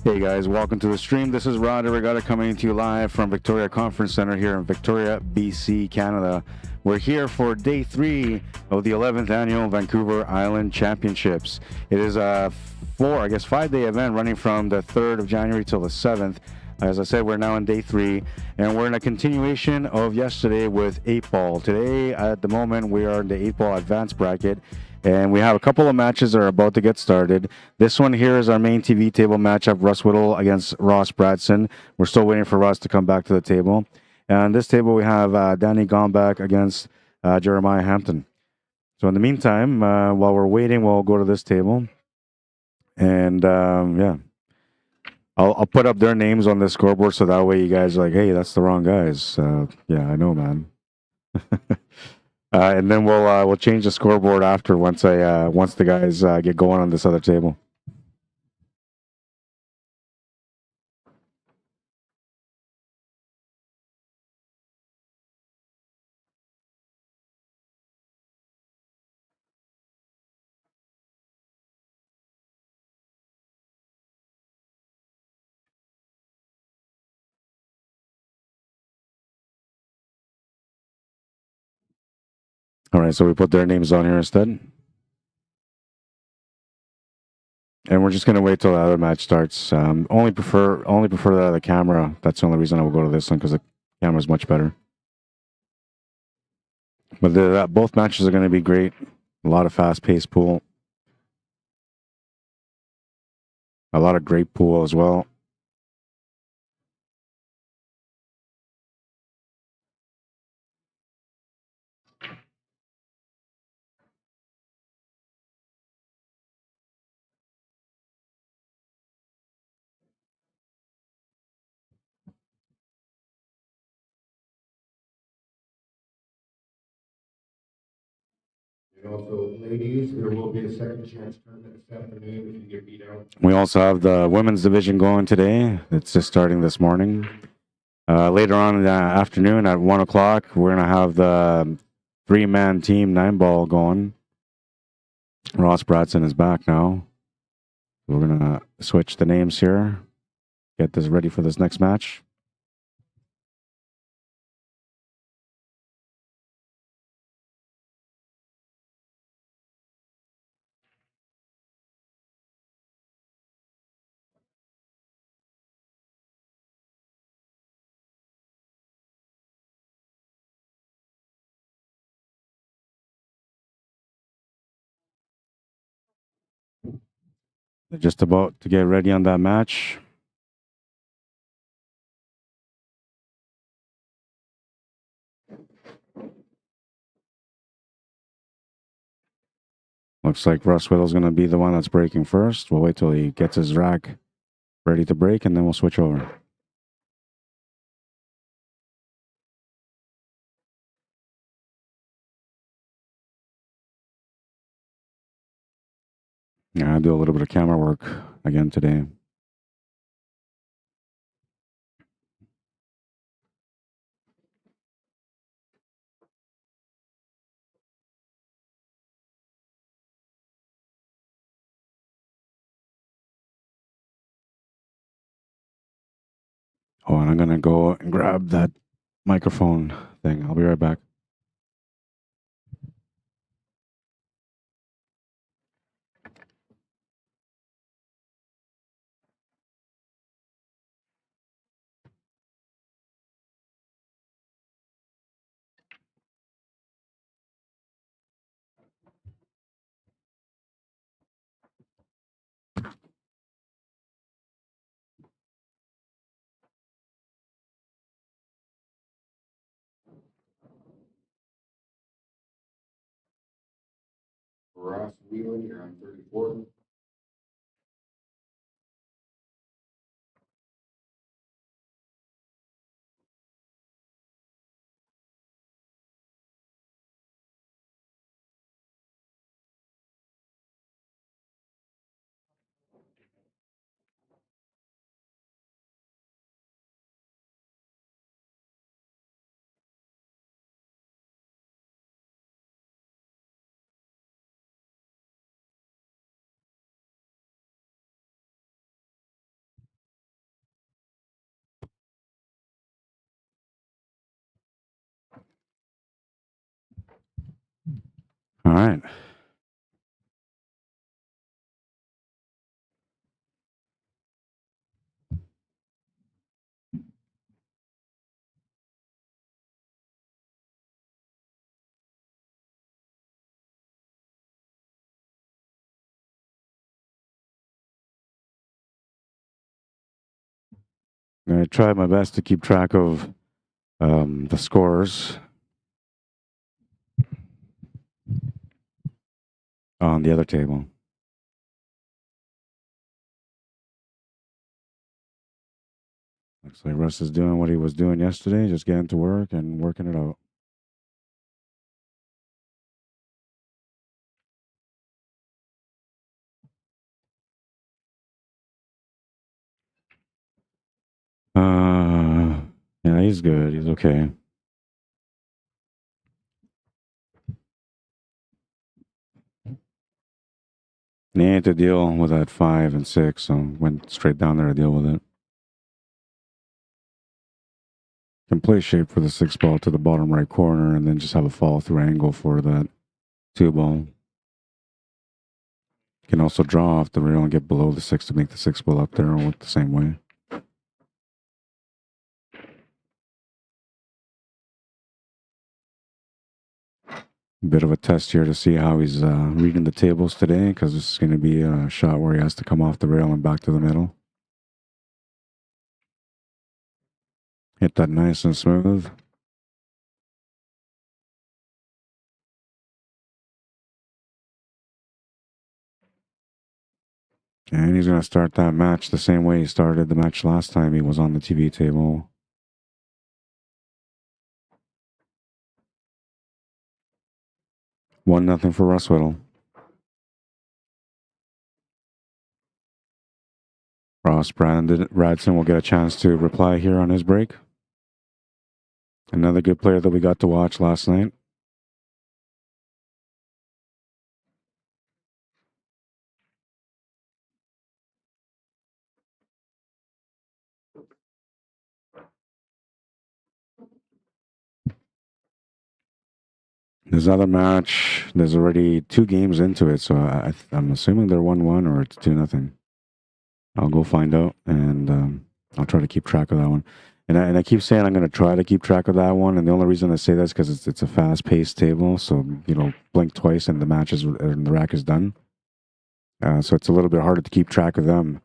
Hey guys, welcome to the stream. This is Rod Regatta coming to you live from Victoria Conference Center here in Victoria, BC, Canada. We're here for day 3 of the 11th annual Vancouver Island Championships. It is a 5-day event running from the 3rd of January till the 7th. As I said, we're now in day 3, and we're in a continuation of yesterday with 8-ball. Today, at the moment, we are in the 8-ball advanced bracket, and we have a couple of matches that are about to get started. This one here is our main TV table matchup, Russ Whittle against Ross Bradson. We're still waiting for Russ to come back to the table. And this table, we have Danny Gomback against Jeremiah Hampton. So in the meantime, while we're waiting, we'll go to this table. And yeah, I'll put up their names on the scoreboard so that way you guys are like, hey, that's the wrong guys. Yeah, I know, man. And then we'll change the scoreboard after once the guys get going on this other table. All right, so we put their names on here instead. And we're just gonna wait till the other match starts. Only prefer that other camera. That's the only reason I will go to this one because the camera is much better. But both matches are going to be great. A lot of fast-paced pool. A lot of great pool as well. And also, ladies, there will be a second chance tournament this afternoon if you get beat out. We also have the women's division going today. It's just starting this morning. Later on in the afternoon at 1 o'clock, we're going to have the 3-man team 9-ball going. Ross Bradson is back now. We're going to switch the names here. Get this ready for this next match. They're just about to get ready on that match. Looks like Russ Whittle's going to be the one that's breaking first. We'll wait till he gets his rack ready to break, and then we'll switch over. Yeah, I do a little bit of camera work again today. Oh, and I'm going to go and grab that microphone thing. I'll be right back. Ross Wheelan, you're on 34. All right. I tried my best to keep track of the scores on the other table. Looks like Russ is doing what he was doing yesterday, just getting to work and working it out. Yeah, he's good. He's okay. And he had to deal with that 5 and 6, so went straight down there to deal with it. Can play shape for the 6 ball to the bottom right corner and then just have a follow through angle for that 2 ball. Can also draw off the rail and get below the 6 to make the 6 ball up there and work the same way. Bit of a test here to see how he's reading the tables today, because this is going to be a shot where he has to come off the rail and back to the middle. Hit that nice and smooth. And he's going to start that match the same way he started the match last time he was on the TV table. 1-0 for Russ Whittle. Bradson will get a chance to reply here on his break. Another good player that we got to watch last night. This other match, there's already 2 games into it, so I'm assuming they're 1-1 or it's 2-0. I'll go find out, and I'll try to keep track of that one. And I keep saying I'm going to try to keep track of that one, and the only reason I say that is because it's a fast-paced table, so, you know, blink twice and the rack is done. So it's a little bit harder to keep track of them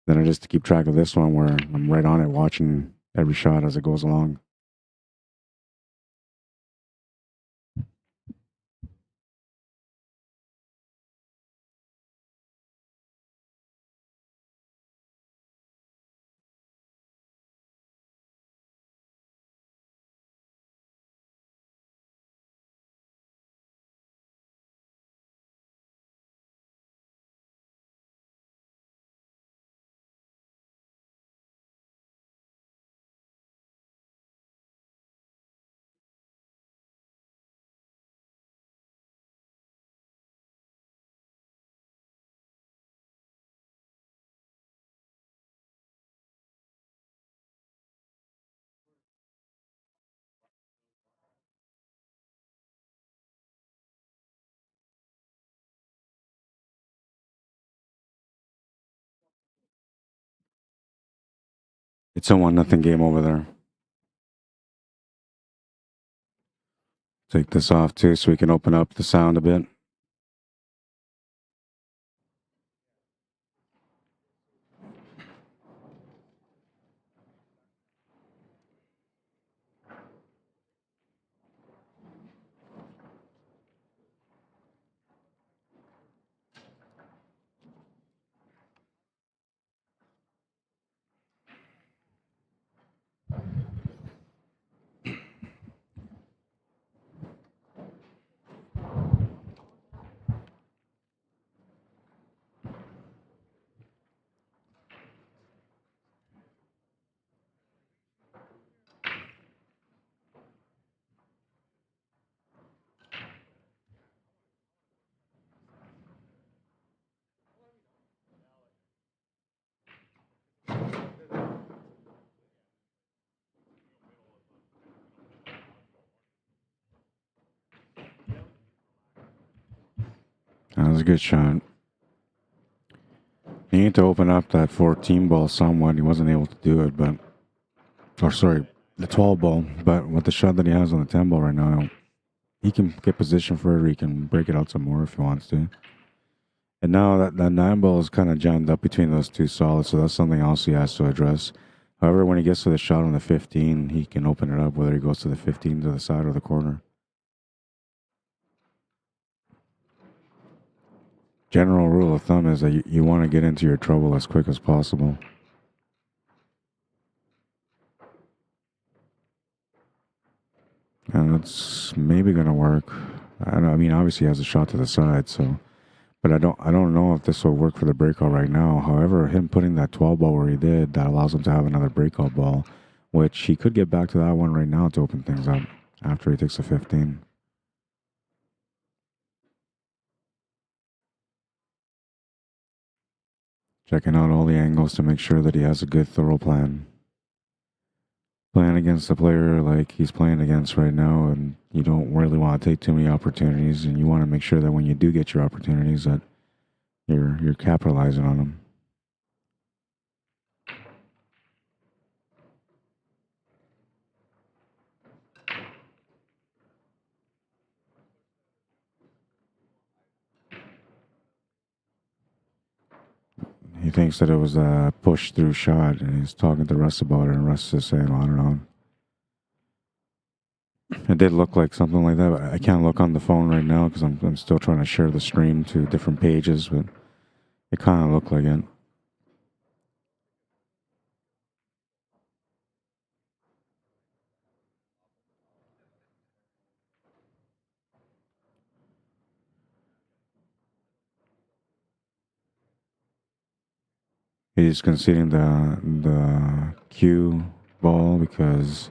than it is to keep track of this one, where I'm right on it watching every shot as it goes along. It's a 1-0 game over there. Take this off too so we can open up the sound a bit. That was a good shot. He needed to open up that 14 ball somewhat. He wasn't able to do it, but... Or, sorry, the 12 ball. But with the shot that he has on the 10 ball right now, he can get position for it, or he can break it out some more if he wants to. And now that 9 ball is kind of jammed up between those two solids, so that's something else he has to address. However, when he gets to the shot on the 15, he can open it up, whether he goes to the 15, to the side, or the corner. General rule of thumb is that you want to get into your trouble as quick as possible. And it's maybe going to work. I mean, obviously he has a shot to the side, so... But I don't know if this will work for the breakout right now. However, him putting that 12 ball where he did, that allows him to have another breakout ball, which he could get back to that one right now to open things up after he takes a 15. Checking out all the angles to make sure that he has a good, thorough plan. Playing against a player like he's playing against right now, and you don't really want to take too many opportunities, and you want to make sure that when you do get your opportunities that you're capitalizing on them. He thinks that it was a push-through shot, and he's talking to Russ about it, and Russ is saying, I don't know. It did look like something like that, but I can't look on the phone right now because I'm still trying to share the stream to different pages, but it kind of looked like it. He's conceding the Q ball because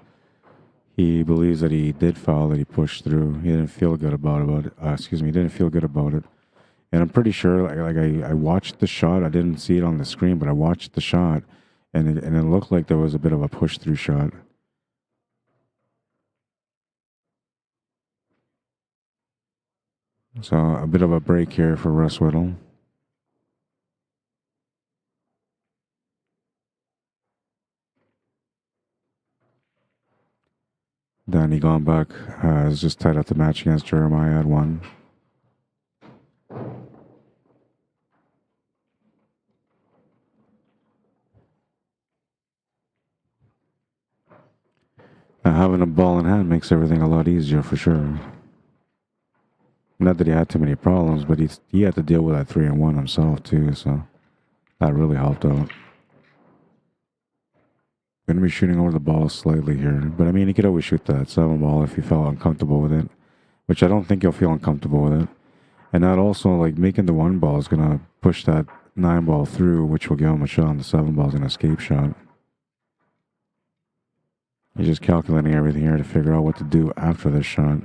he believes that he did foul, that he pushed through. He didn't feel good about it. He didn't feel good about it. And I'm pretty sure, I watched the shot. I didn't see it on the screen, but I watched the shot, and it looked like there was a bit of a push-through shot. So a bit of a break here for Russ Whittle. Danny Gombach has just tied up the match against Jeremiah at 1. Now, having a ball in hand makes everything a lot easier for sure. Not that he had too many problems, but he had to deal with that 3-1 himself too, so that really helped out. Going to be shooting over the ball slightly here, but I mean, he could always shoot that 7 ball if he felt uncomfortable with it, which I don't think he'll feel uncomfortable with it. And that also, like, making the 1 ball is going to push that 9 ball through, which will give him a shot on the 7 ball as an escape shot. He's just calculating everything here to figure out what to do after this shot.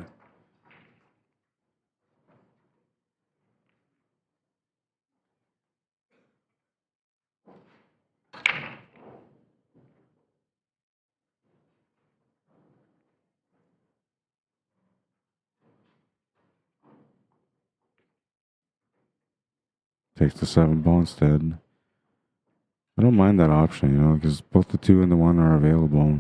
Takes the 7 ball instead. I don't mind that option, because both the 2 and the 1 are available.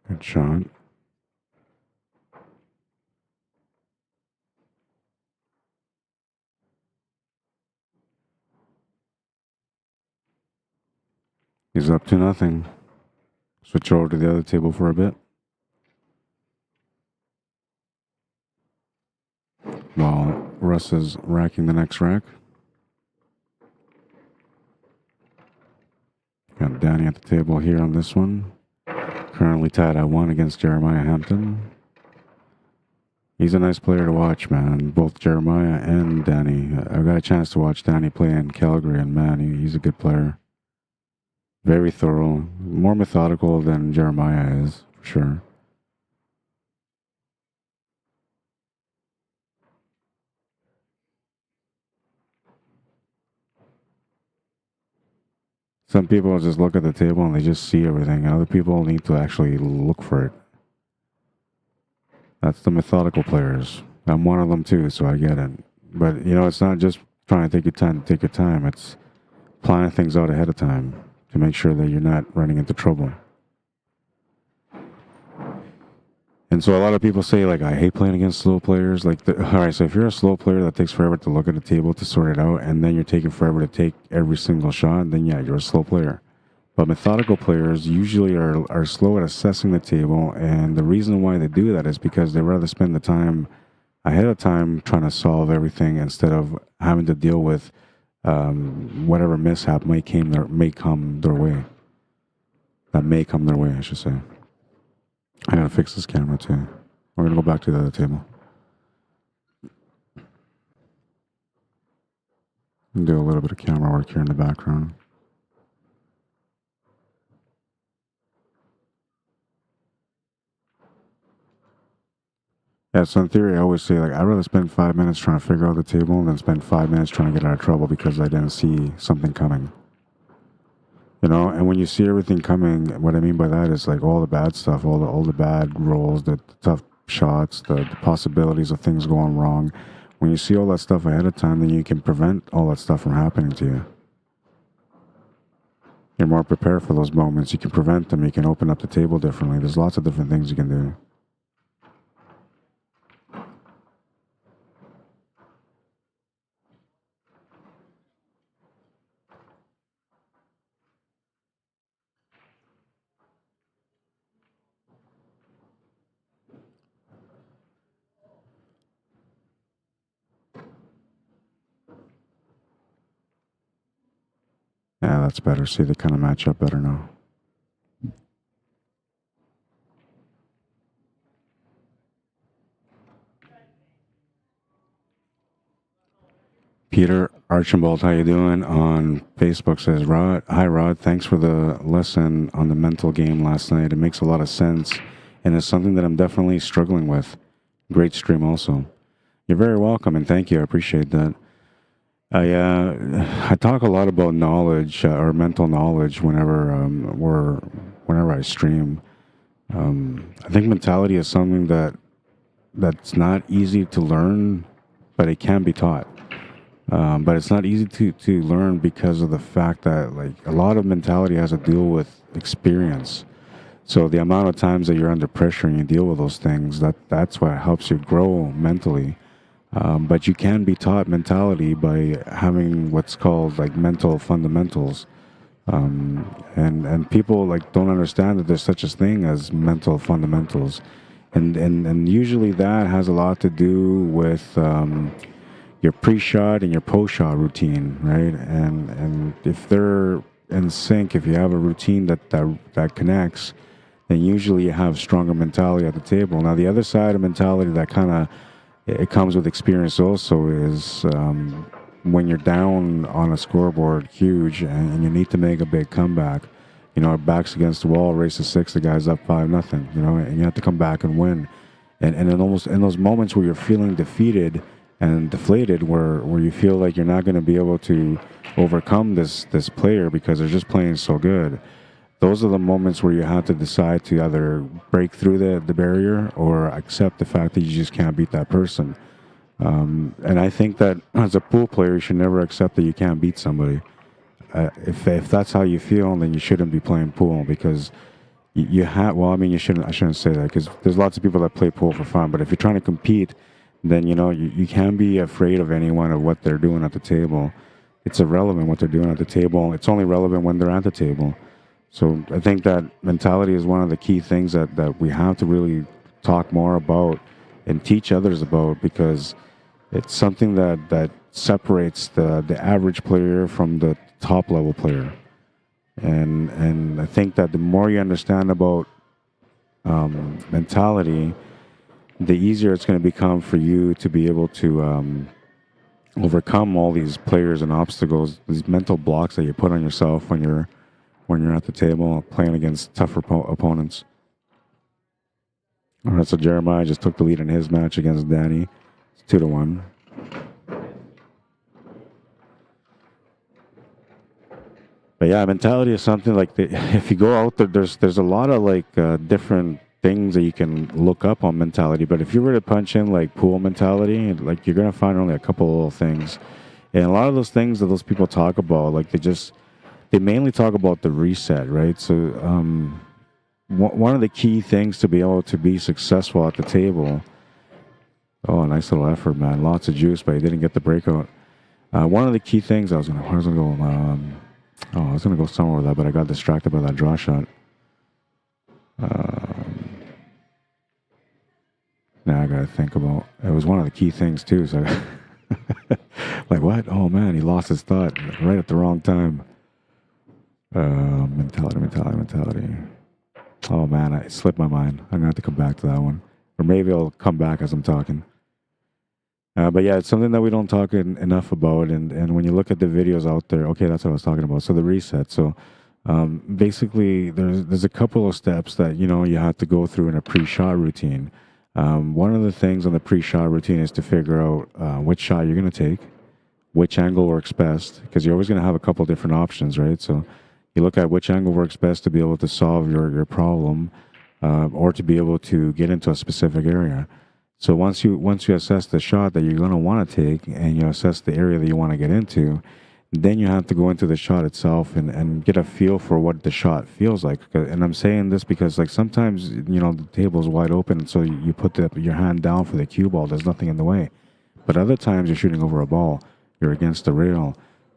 Good shot. He's up 2-0. Switch over to the other table for a bit. While Russ is racking the next rack. Got Danny at the table here on this one. Currently tied at 1 against Jeremiah Hampton. He's a nice player to watch, man. Both Jeremiah and Danny. I got a chance to watch Danny play in Calgary, and man, he's a good player. Very thorough. More methodical than Jeremiah is, for sure. Some people just look at the table and they just see everything. Other people need to actually look for it. That's the methodical players. I'm one of them too, so I get it. But, you know, it's not just trying to take your time to take your time. It's planning things out ahead of time to make sure that you're not running into trouble. And so a lot of people say, like, I hate playing against slow players. Like, all right, so if you're a slow player that takes forever to look at the table to sort it out, and then you're taking forever to take every single shot, then yeah, you're a slow player. But methodical players usually are slow at assessing the table, and the reason why they do that is because they rather spend the time ahead of time trying to solve everything instead of having to deal with whatever mishap may come their way. That may come their way, I should say. I gotta fix this camera too. We're gonna go back to the other table. Do a little bit of camera work here in the background. Yeah, so in theory, I always say, like, I'd rather spend 5 minutes trying to figure out the table than spend 5 minutes trying to get out of trouble because I didn't see something coming. You know, and when you see everything coming, what I mean by that is like all the bad stuff, all the bad rolls, the tough shots, the possibilities of things going wrong. When you see all that stuff ahead of time, then you can prevent all that stuff from happening to you. You're more prepared for those moments. You can prevent them. You can open up the table differently. There's lots of different things you can do. Yeah, that's better. See, they kind of match up better now. Peter Archibald, how you doing? On Facebook says, Rod, hi Rod, thanks for the lesson on the mental game last night. It makes a lot of sense, and it's something that I'm definitely struggling with. Great stream also. You're very welcome, and thank you. I appreciate that. I talk a lot about knowledge or mental knowledge whenever I stream. I think mentality is something that's not easy to learn, but it can be taught. But it's not easy to learn because of the fact that, like, a lot of mentality has to deal with experience. So the amount of times that you're under pressure and you deal with those things, that's what helps you grow mentally. But you can be taught mentality by having what's called like mental fundamentals. And people like don't understand that there's such a thing as mental fundamentals. And usually that has a lot to do with your pre-shot and your post-shot routine, right? And if they're in sync, if you have a routine that connects, then usually you have stronger mentality at the table. Now, the other side of mentality that kind of it comes with experience also is when you're down on a scoreboard huge and you need to make a big comeback. You know, back's against the wall, race to 6, the guy's up 5-0, you know, and you have to come back and win. And in those moments where you're feeling defeated and deflated, where you feel like you're not going to be able to overcome this player because they're just playing so good, those are the moments where you have to decide to either break through the barrier or accept the fact that you just can't beat that person. And I think that as a pool player, you should never accept that you can't beat somebody. If that's how you feel, then you shouldn't be playing pool because you have. Well, I mean, I shouldn't say that because there's lots of people that play pool for fun. But if you're trying to compete, then you know you can't be afraid of anyone or what they're doing at the table. It's irrelevant what they're doing at the table. It's only relevant when they're at the table. So I think that mentality is one of the key things that we have to really talk more about and teach others about, because it's something that separates the average player from the top level player. And I think that the more you understand about mentality, the easier it's going to become for you to be able to overcome all these players and obstacles, these mental blocks that you put on yourself when you're at the table playing against tougher opponents. All right, so Jeremiah just took the lead in his match against Danny. It's 2-1. But yeah, mentality is something like if you go out there, there's a lot of like different things that you can look up on mentality. But if you were to punch in like pool mentality, like you're gonna find only a couple of little things, and a lot of those things that those people talk about, like they mainly talk about the reset, right? So one of the key things to be able to be successful at the table. Oh, nice little effort, man! Lots of juice, but he didn't get the breakout. One of the key things I was gonna go. I was going to go somewhere with that, but I got distracted by that draw shot. Now I got to think about it. Was one of the key things, too. So, like, what? Oh, man, he lost his thought right at the wrong time. Mentality. Oh, man, I slipped my mind. I'm going to have to come back to that one. Or maybe I'll come back as I'm talking. But yeah, it's something that we don't talk enough about. And when you look at the videos out there, okay, that's what I was talking about. So the reset. So basically, there's a couple of steps that, you have to go through in a pre-shot routine. One of the things on the pre-shot routine is to figure out which shot you're going to take, which angle works best, because you're always going to have a couple different options, right? So you look at which angle works best to be able to solve your problem or to be able to get into a specific area. So once you assess the shot that you're going to want to take and you assess the area that you want to get into, then you have to go into the shot itself and get a feel for what the shot feels like. And I'm saying this because like sometimes, the table's wide open, so you put your hand down for the cue ball, there's nothing in the way. But other times you're shooting over a ball, you're against the rail.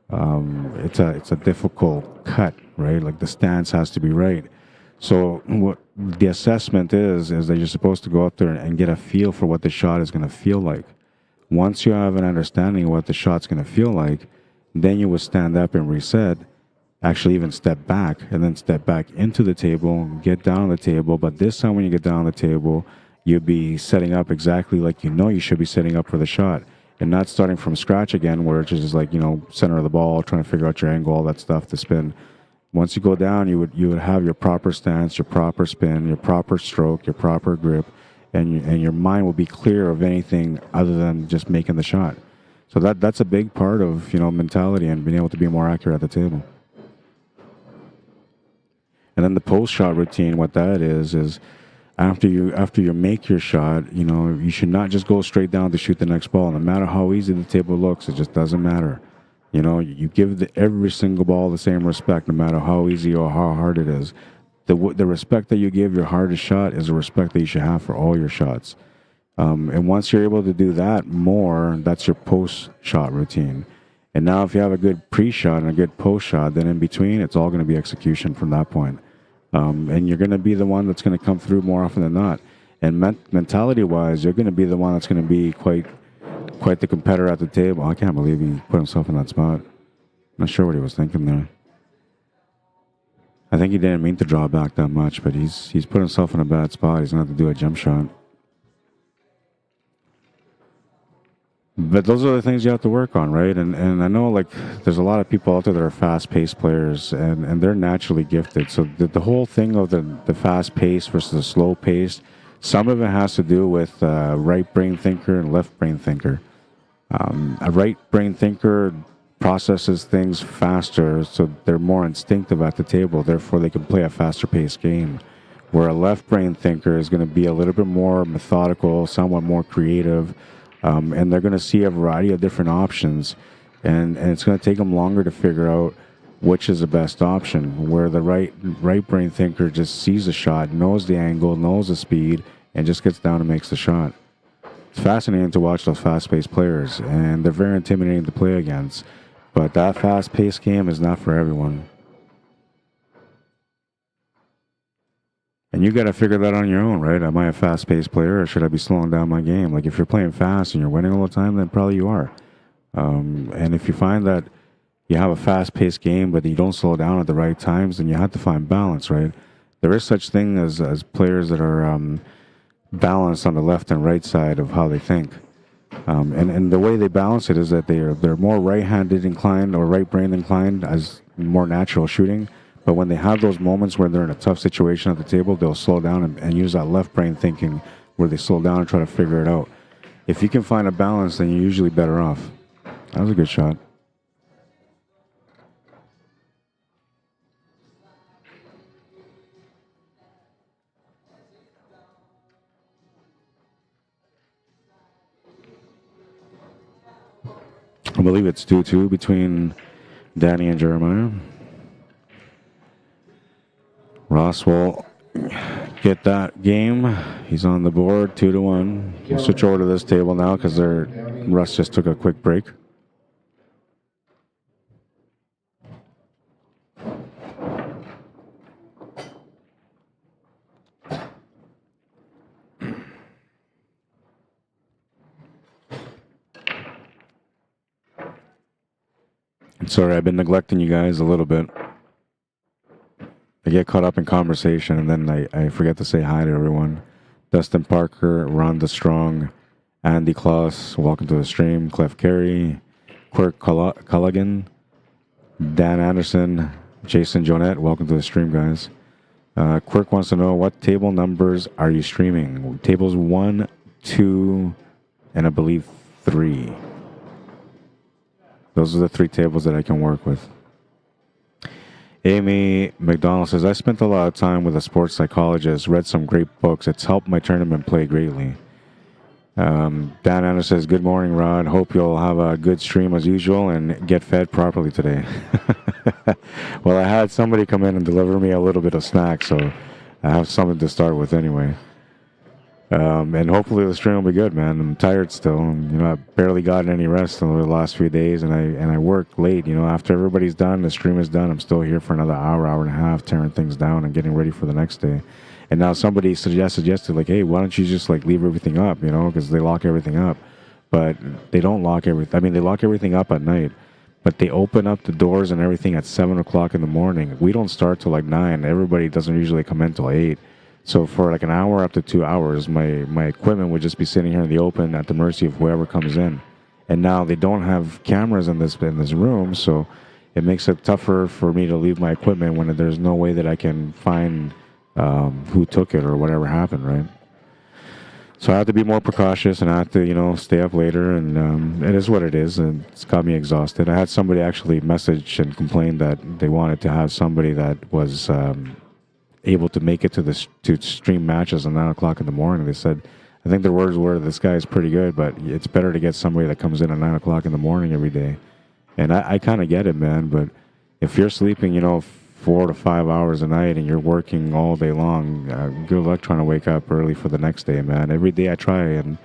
It's a difficult cut, right? Like the stance has to be right. So what the assessment is that you're supposed to go out there and get a feel for what the shot is going to feel like. Once you have an understanding of what the shot's going to feel like, then you will stand up and reset, actually even step back, and then step back into the table, get down on the table. But this time when you get down on the table, you'll be setting up exactly like you should be setting up for the shot, and not starting from scratch again, where it's just like, center of the ball, trying to figure out your angle, all that stuff to spin. Once you go down, you would have your proper stance, your proper spin, your proper stroke, your proper grip, and your mind will be clear of anything other than just making the shot. So that's a big part of mentality and being able to be more accurate at the table. And then the post shot routine, what that is after you make your shot, you should not just go straight down to shoot the next ball. No matter how easy the table looks, it just doesn't matter. You give every single ball the same respect, no matter how easy or how hard it is. The respect that you give your hardest shot is the respect that you should have for all your shots. And once you're able to do that more, that's your post-shot routine. And now if you have a good pre-shot and a good post-shot, then in between, it's all going to be execution from that point. And you're going to be the one that's going to come through more often than not. And mentality-wise, you're going to be the one that's going to be quite the competitor at the table. I can't believe he put himself in that spot. Not sure what he was thinking there. I think he didn't mean to draw back that much, but he's put himself in a bad spot. He's going to have to do a jump shot. But those are the things you have to work on, right? And I know, like, there's a lot of people out there that are fast-paced players, and they're naturally gifted. So the whole thing of the fast-paced versus the slow-paced, some of it has to do with right brain thinker and left brain thinker. A right brain thinker processes things faster, so they're more instinctive at the table. Therefore, they can play a faster-paced game. Where a left brain thinker is going to be a little bit more methodical, somewhat more creative, and they're going to see a variety of different options, and it's going to take them longer to figure out which is the best option. Where the right brain thinker just sees the shot, knows the angle, knows the speed, and just gets down and makes the shot. It's fascinating to watch those fast-paced players, and they're very intimidating to play against. But that fast-paced game is not for everyone. And you got to figure that on your own, right? Am I a fast-paced player, or should I be slowing down my game? Like, if you're playing fast and you're winning all the time, then probably you are. And if you find that, you have a fast-paced game, but you don't slow down at the right times, and you have to find balance, right? There is such thing as players that are balanced on the left and right side of how they think. And the way they balance it is that they're more right-handed inclined or right-brain inclined as more natural shooting. But when they have those moments where they're in a tough situation at the table, they'll slow down and use that left-brain thinking where they slow down and try to figure it out. If you can find a balance, then you're usually better off. That was a good shot. I believe it's 2-2 between Danny and Jeremiah. Ross will get that game. He's on the board, 2-1. We'll switch over to this table now because Russ just took a quick break. Sorry, I've been neglecting you guys a little bit. I get caught up in conversation, and then I forget to say hi to everyone. Dustin Parker, Rhonda Strong, Andy Kloss, welcome to the stream. Clef Carey, Quirk Culligan, Dan Anderson, Jason Jonette, welcome to the stream, guys. Quirk wants to know, what table numbers are you streaming? Tables 1, 2, and I believe 3. Those are the 3 tables that I can work with. Amy McDonald says, I spent a lot of time with a sports psychologist, read some great books. It's helped my tournament play greatly. Dan Anderson says, good morning, Rod. Hope you'll have a good stream as usual and get fed properly today. Well, I had somebody come in and deliver me a little bit of snack, so I have something to start with anyway. And hopefully the stream will be good, man. I'm tired still. And, I've barely gotten any rest over the last few days, and I work late. After everybody's done, the stream is done, I'm still here for another hour and a half, tearing things down and getting ready for the next day. And now somebody suggested, like, hey, why don't you just, like, leave everything up, because they lock everything up. But they don't lock everything. I mean, they lock everything up at night, but they open up the doors and everything at 7 o'clock in the morning. We don't start till, like, 9. Everybody doesn't usually come in till 8. So for like an hour up to 2 hours, my equipment would just be sitting here in the open at the mercy of whoever comes in. And now they don't have cameras in this room, so it makes it tougher for me to leave my equipment when there's no way that I can find who took it or whatever happened, right? So I have to be more precautious, and I have to, stay up later, and it is what it is, and it's got me exhausted. I had somebody actually message and complain that they wanted to have somebody that was able to make it to stream matches at 9 o'clock in the morning. They said, I think their words were, this guy is pretty good, but it's better to get somebody that comes in at 9 o'clock in the morning every day. And I kind of get it, man, but if you're sleeping, 4 to 5 hours a night and you're working all day long, good luck trying to wake up early for the next day, man. Every day I try, and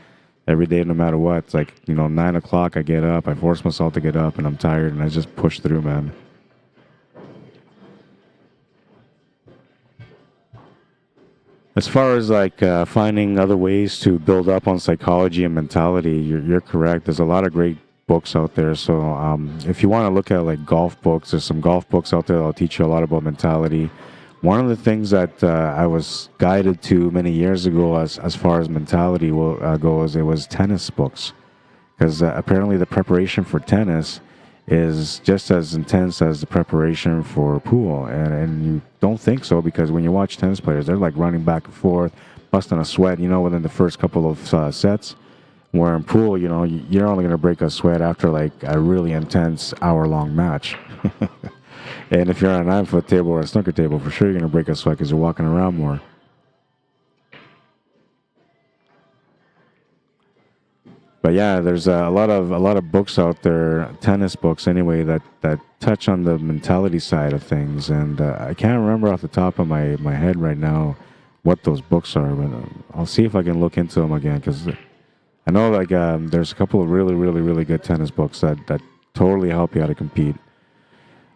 every day, no matter what, it's like, 9 o'clock I get up, I force myself to get up, and I'm tired, and I just push through, man. As far as like finding other ways to build up on psychology and mentality, you're correct. There's a lot of great books out there. So if you want to look at like golf books, there's some golf books out there that'll teach you a lot about mentality. One of the things that I was guided to many years ago as far as mentality goes, it was tennis books. Because apparently the preparation for tennis is just as intense as the preparation for pool. And you don't think so, because when you watch tennis players, they're like running back and forth, busting a sweat, within the first couple of sets. Where in pool, you're only going to break a sweat after like a really intense hour-long match. And if you're on a 9-foot table or a snooker table, for sure you're going to break a sweat because you're walking around more. But yeah, there's a lot of books out there, tennis books anyway, that touch on the mentality side of things. And I can't remember off the top of my head right now what those books are, but I'll see if I can look into them again, because I know like there's a couple of really, really, really good tennis books that totally help you how to compete.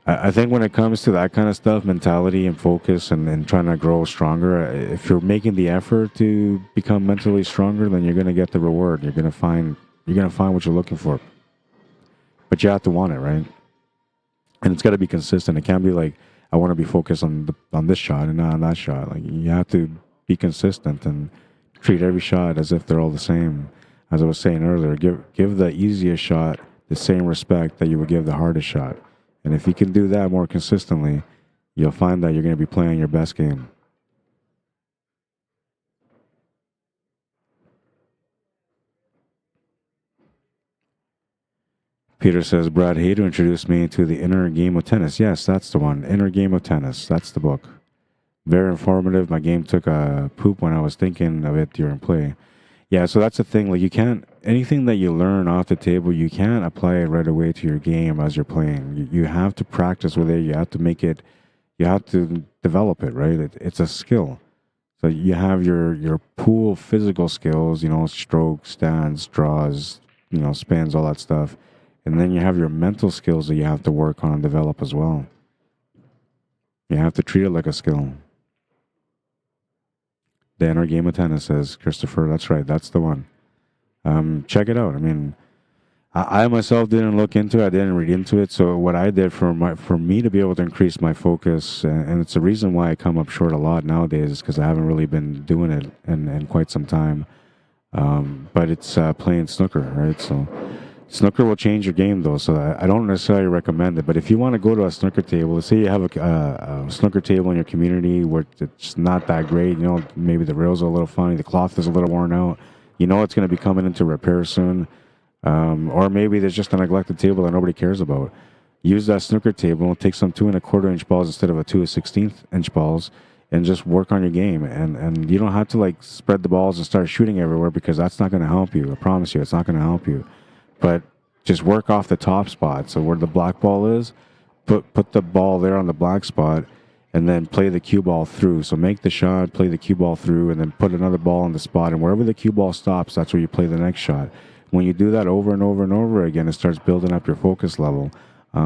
I think when it comes to that kind of stuff, mentality and focus and trying to grow stronger, if you're making the effort to become mentally stronger, then you're going to get the reward. You're going to find what you're looking for. But you have to want it, right? And it's got to be consistent. It can't be like, I want to be focused on this shot and not on that shot. Like, you have to be consistent and treat every shot as if they're all the same. As I was saying earlier, give the easiest shot the same respect that you would give the hardest shot. And if you can do that more consistently, you'll find that you're going to be playing your best game. Peter says, Brad Hader introduced me to the Inner Game of Tennis. Yes, that's the one. Inner Game of Tennis. That's the book. Very informative. My game took a poop when I was thinking of it during play. Yeah, so that's the thing. Like, you can't, anything that you learn off the table, you can't apply it right away to your game as you're playing. You have to practice with it. You have to make it, you have to develop it, right? It's a skill. So you have your pool physical skills, strokes, stands, draws, spins, all that stuff. And then you have your mental skills that you have to work on and develop as well. You have to treat it like a skill. The Inner Game of Tennis, says Christopher. That's right. That's the one. Check it out. I mean, I myself didn't look into it. I didn't read into it. So what I did for me to be able to increase my focus, and it's the reason why I come up short a lot nowadays, is because I haven't really been doing it in quite some time. But it's playing snooker, right? So snooker will change your game, though, so I don't necessarily recommend it. But if you want to go to a snooker table, let's say you have a snooker table in your community where it's not that great, maybe the rails are a little funny, the cloth is a little worn out, it's going to be coming into repair soon, or maybe there's just a neglected table that nobody cares about. Use that snooker table, take some 2 1/4 inch balls instead of a 2 1/16 inch balls, and just work on your game. And you don't have to spread the balls and start shooting everywhere, because that's not going to help you. I promise you, it's not going to help you. But just work off the top spot. So where the black ball is, put the ball there on the black spot, and then play the cue ball through. So make the shot, play the cue ball through, and then put another ball on the spot. And wherever the cue ball stops, that's where you play the next shot. When you do that over and over and over again, it starts building up your focus level,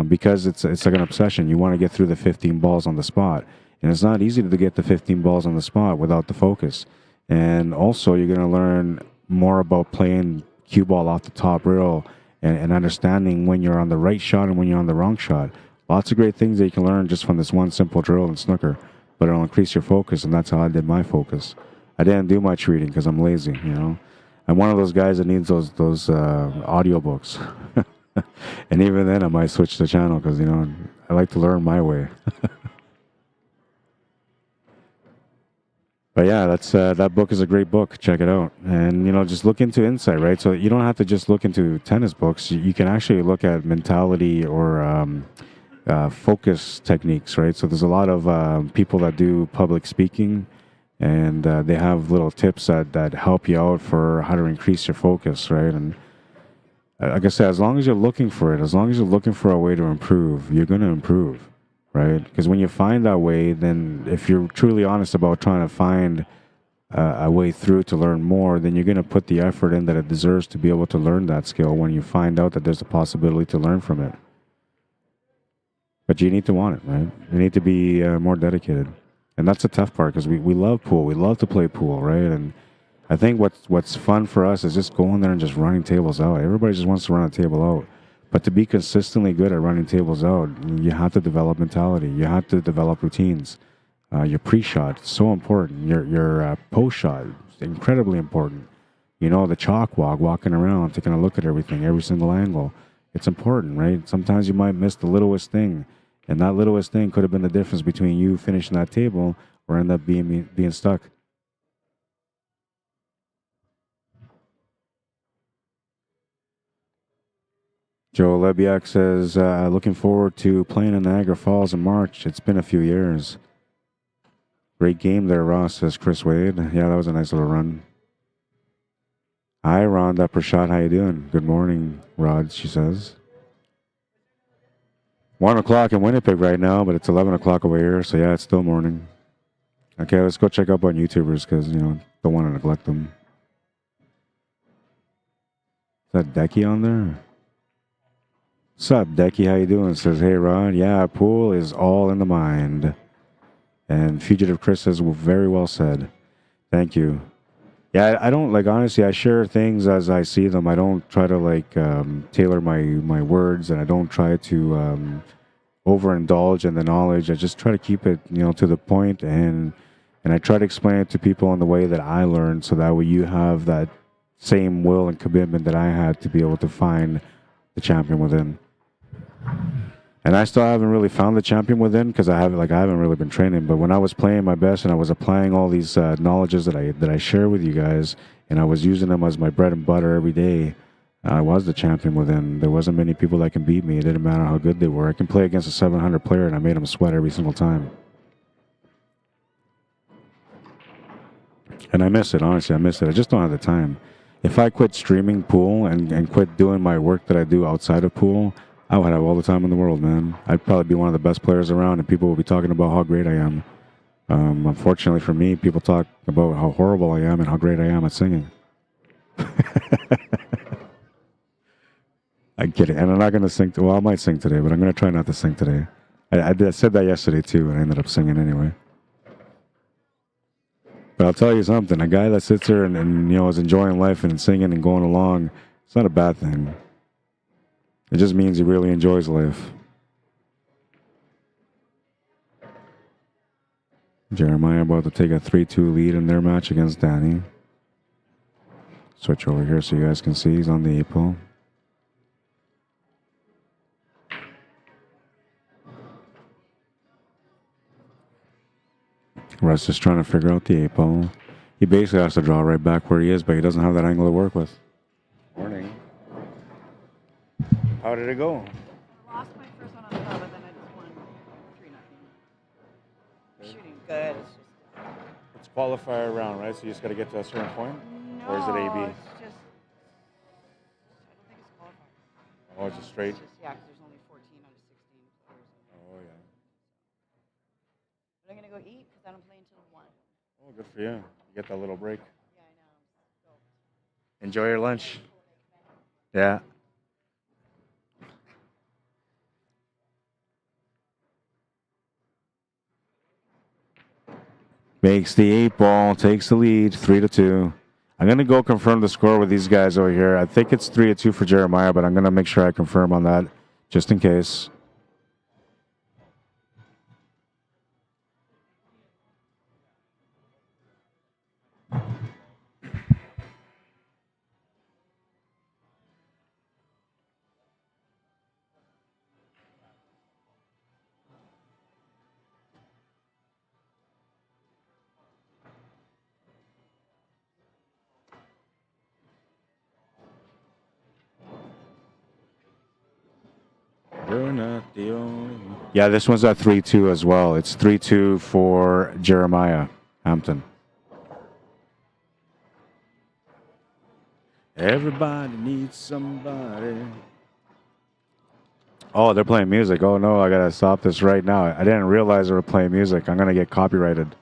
because it's like an obsession. You want to get through the 15 balls on the spot. And it's not easy to get the 15 balls on the spot without the focus. And also, you're going to learn more about playing cue ball off the top rail, and understanding when you're on the right shot and when you're on the wrong shot. Lots of great things that you can learn just from this one simple drill in snooker, but it'll increase your focus, and that's how I did my focus. I didn't do much reading because I'm lazy, I'm one of those guys that needs those audiobooks. And even then, I might switch the channel because, I like to learn my way. But yeah, that book is a great book. Check it out. And, just look into insight, right? So you don't have to just look into tennis books. You can actually look at mentality or focus techniques, right? So there's a lot of people that do public speaking, and they have little tips that help you out for how to increase your focus, right? And like I said, as long as you're looking for it, as long as you're looking for a way to improve, you're going to improve. Right? Because when you find that way, then if you're truly honest about trying to find a way through to learn more, then you're going to put the effort in that it deserves to be able to learn that skill when you find out that there's a possibility to learn from it. But you need to want it, right? You need to be more dedicated. And that's the tough part, because we love pool. We love to play pool, right? And I think what's fun for us is just going there and just running tables out. Everybody just wants to run a table out. But to be consistently good at running tables out, you have to develop mentality. You have to develop routines. Your pre-shot is so important. Your post-shot is incredibly important. The chalk walk, walking around, taking a look at everything, every single angle. It's important, right? Sometimes you might miss the littlest thing, and that littlest thing could have been the difference between you finishing that table or end up being stuck. Joe Lebiak says, looking forward to playing in Niagara Falls in March. It's been a few years. Great game there, Ross, says Chris Wade. Yeah, that was a nice little run. Hi, Rhonda Prashad. How you doing? Good morning, Rod, she says. 1 o'clock in Winnipeg right now, but it's 11 o'clock over here, so yeah, it's still morning. Okay, let's go check up on YouTubers because, don't want to neglect them. Is that Decky on there? What's up, Decky? How you doing? Says, hey, Ron. Yeah, pool is all in the mind. And Fugitive Chris says, well, very well said. Thank you. Yeah, I don't, honestly, I share things as I see them. I don't try to, tailor my words, and I don't try to overindulge in the knowledge. I just try to keep it, to the point, and I try to explain it to people in the way that I learned, so that way you have that same will and commitment that I had to be able to find the champion within. And I still haven't really found the champion within, because I haven't really been training. But when I was playing my best and I was applying all these knowledges that I share with you guys, and I was using them as my bread and butter every day, I was the champion within. There wasn't many people that can beat me. It didn't matter how good they were. I can play against a 700 player, and I made them sweat every single time. And I miss it, honestly. I miss it. I just don't have the time. If I quit streaming pool and quit doing my work that I do outside of pool, I would have all the time in the world, man. I'd probably be one of the best players around, and people will be talking about how great I am. Unfortunately for me, people talk about how horrible I am and how great I am at singing. I'm kidding. And I'm not going to sing. Well, I might sing today, but I'm going to try not to sing today. I said that yesterday, too, and I ended up singing anyway. But I'll tell you something. A guy that sits there and is enjoying life and singing and going along, it's not a bad thing. It just means he really enjoys life. Jeremiah about to take a 3-2 lead in their match against Danny. Switch over here so you guys can see he's on the 8-ball. Russ is trying to figure out the 8-ball. He basically has to draw right back where he is, but he doesn't have that angle to work with. Morning. How did it go? I lost my first one on the club, but then I just won 3-0. Shooting good. It's just. It's qualifier round, right? So you just got to get to a certain point? No, or is it AB? It's just. I don't think it's qualifier. Oh, it's just straight? It's just, yeah, because there's only 14 out of 16 players. Oh, yeah. But I'm going to go eat because I don't play until 1. Oh, good for you. You get that little break. Yeah, I know. So. Enjoy your lunch. Yeah. Makes the 8-ball, takes the lead, 3-2. I'm going to go confirm the score with these guys over here. I think it's 3-2 for Jeremiah, but I'm going to make sure I confirm on that just in case. We're not the only one. Yeah, this one's at 3-2 as well. It's 3-2 for Jeremiah Hampton. Everybody needs somebody. Oh, they're playing music. Oh, no, I got to stop this right now. I didn't realize they were playing music. I'm going to get copyrighted.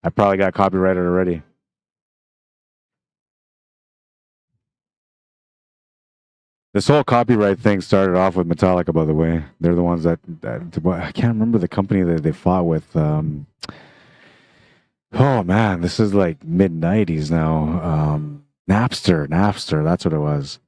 I probably got copyrighted already. This whole copyright thing started off with Metallica, by the way. They're the ones that I can't remember the company that they fought with. Oh, man, this is like mid-90s now. Napster, that's what it was.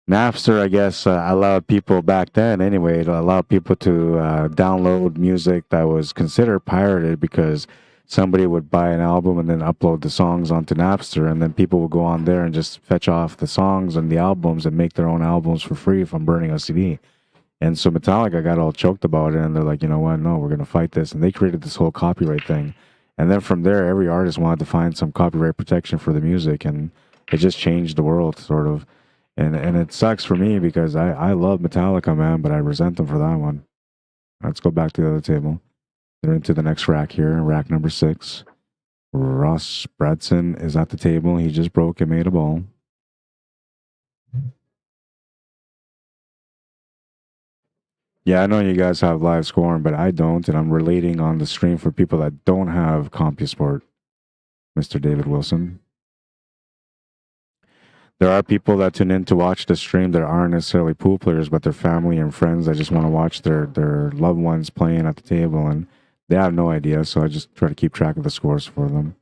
Napster, I guess, allowed people back then anyway, it allowed people to download music that was considered pirated because somebody would buy an album and then upload the songs onto Napster, and then people would go on there and just fetch off the songs and the albums and make their own albums for free from burning a CD. And so Metallica got all choked about it, and they're like, you know what, no, we're going to fight this. And they created this whole copyright thing. And then from there, every artist wanted to find some copyright protection for the music, and it just changed the world, sort of. And it sucks for me because I love Metallica, man, but I resent them for that one. Let's go back to the other table. They're into the next rack here, rack number 6. Ross Bradson is at the table. He just broke and made a ball. Yeah, I know you guys have live scoring, but I don't, and I'm relating on the stream for people that don't have CompuSport. Mr. David Wilson. There are people that tune in to watch the stream that aren't necessarily pool players, but they're family and friends that just want to watch their loved ones playing at the table, and they have no idea, so I just try to keep track of the scores for them.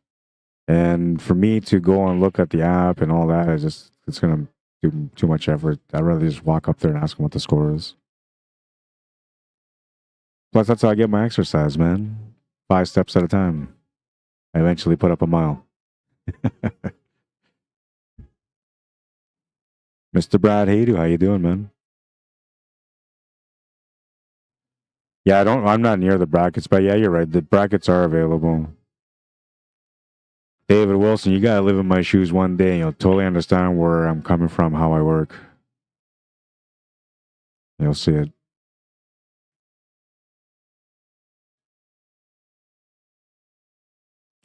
And for me to go and look at the app and all that, it's going to do too much effort. I'd rather just walk up there and ask them what the score is. Plus, that's how I get my exercise, man. 5 steps at a time. I eventually put up a mile. Mr. Brad Haydu, how you doing, man? Yeah, I'm not near the brackets, but yeah, you're right. The brackets are available. David Wilson, you gotta live in my shoes one day and you'll totally understand where I'm coming from, how I work. You'll see it.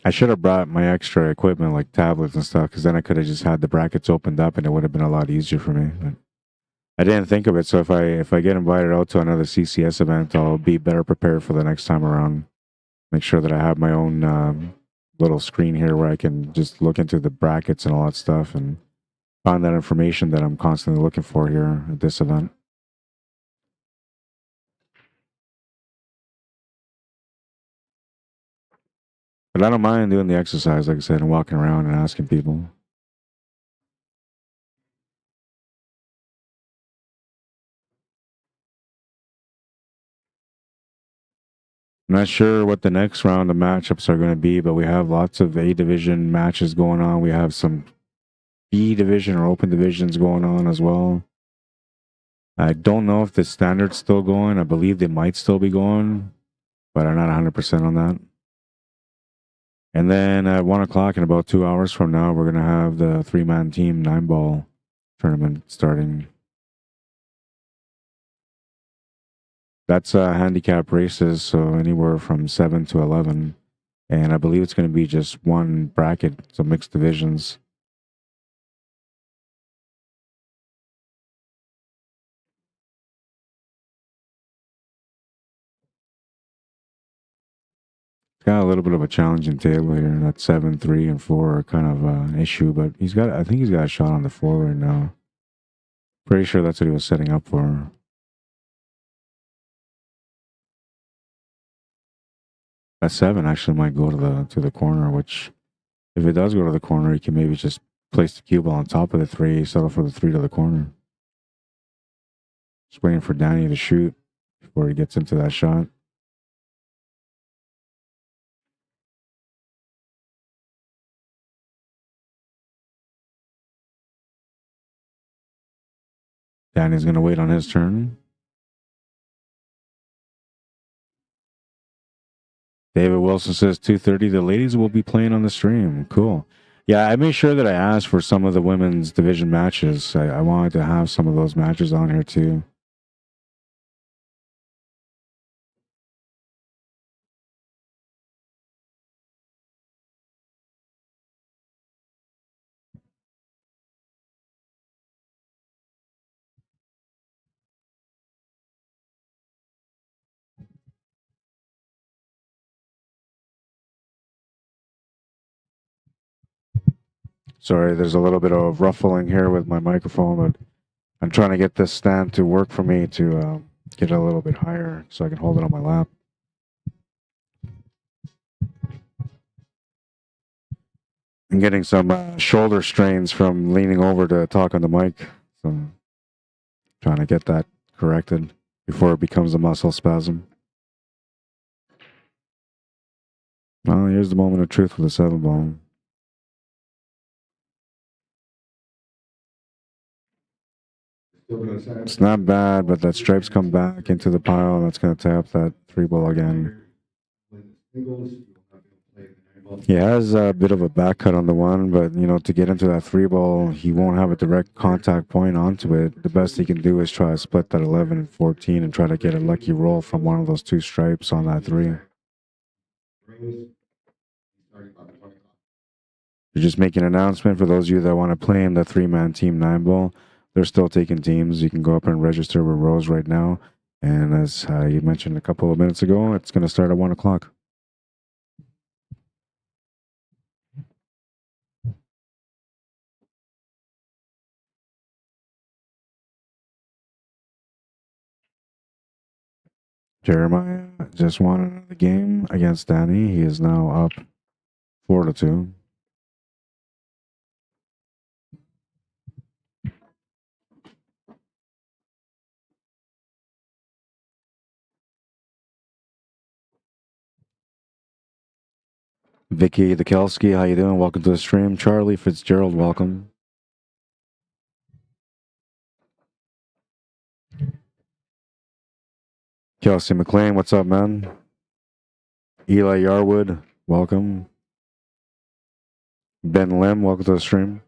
I should have brought my extra equipment like tablets and stuff, because then I could have just had the brackets opened up and it would have been a lot easier for me. But I didn't think of it, so if I get invited out to another CCS event, I'll be better prepared for the next time around. Make sure that I have my own little screen here where I can just look into the brackets and all that stuff and find that information that I'm constantly looking for here at this event. But I don't mind doing the exercise, like I said, and walking around and asking people. I'm not sure what the next round of matchups are going to be, but we have lots of A division matches going on. We have some B division or open divisions going on as well. I don't know if the standard's still going. I believe they might still be going, but I'm not 100% on that. And then at 1 o'clock, in about 2 hours from now, we're going to have the 3-man team 9-ball tournament starting. That's handicap races, so anywhere from 7 to 11. And I believe it's going to be just one bracket, so mixed divisions. It's got a little bit of a challenging table here. That 7, 3, and 4 are kind of an issue, but I think he's got a shot on the 4 right now. Pretty sure that's what he was setting up for. That 7 actually might go to the corner, which if it does go to the corner, he can maybe just place the cue ball on top of the 3, settle for the 3 to the corner. Just waiting for Danny to shoot before he gets into that shot. Danny's going to wait on his turn. David Wilson says 2:30. The ladies will be playing on the stream. Cool. Yeah, I made sure that I asked for some of the women's division matches. I wanted to have some of those matches on here too. Sorry, there's a little bit of ruffling here with my microphone, but I'm trying to get this stand to work for me to get it a little bit higher so I can hold it on my lap. I'm getting some shoulder strains from leaning over to talk on the mic. So I'm trying to get that corrected before it becomes a muscle spasm. Well, here's the moment of truth with the 7-ball. It's not bad, but that stripes come back into the pile. That's going to tap that 3-ball again. He has a bit of a back cut on the 1, but to get into that 3-ball, he won't have a direct contact point onto it. The best he can do is try to split that 11 and 14 and try to get a lucky roll from one of those 2 stripes on that 3. They're just making an announcement for those of you that want to play in the 3-man team 9-ball. They're still taking teams. You can go up and register with Rose right now. And as you mentioned a couple of minutes ago, it's going to start at 1 o'clock. Jeremiah just won another game against Danny. He is now up 4-2. Vicky Dekelski, how you doing? Welcome to the stream. Charlie Fitzgerald, welcome. Kelsey McLean, what's up, man? Eli Yarwood, welcome. Ben Lim, welcome to the stream.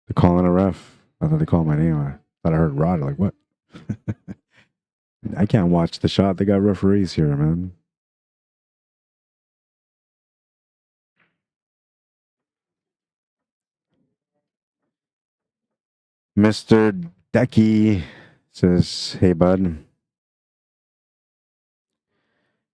They're calling a ref. I thought they called my name. I thought I heard Rod. Like, what? I can't watch the shot. They got referees here, man. Mr. Decky says, hey, bud.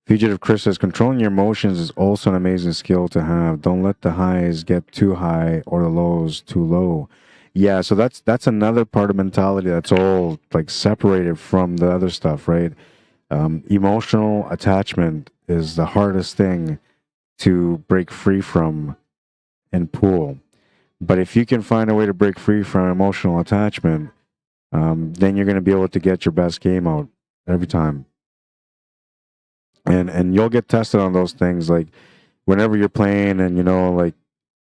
Fugitive Chris says, controlling your emotions is also an amazing skill to have. Don't let the highs get too high or the lows too low. Yeah, so that's another part of mentality that's all like separated from the other stuff, right? Emotional attachment is the hardest thing to break free from in pool. But if you can find a way to break free from emotional attachment, then you're going to be able to get your best game out every time. And you'll get tested on those things, like whenever you're playing and like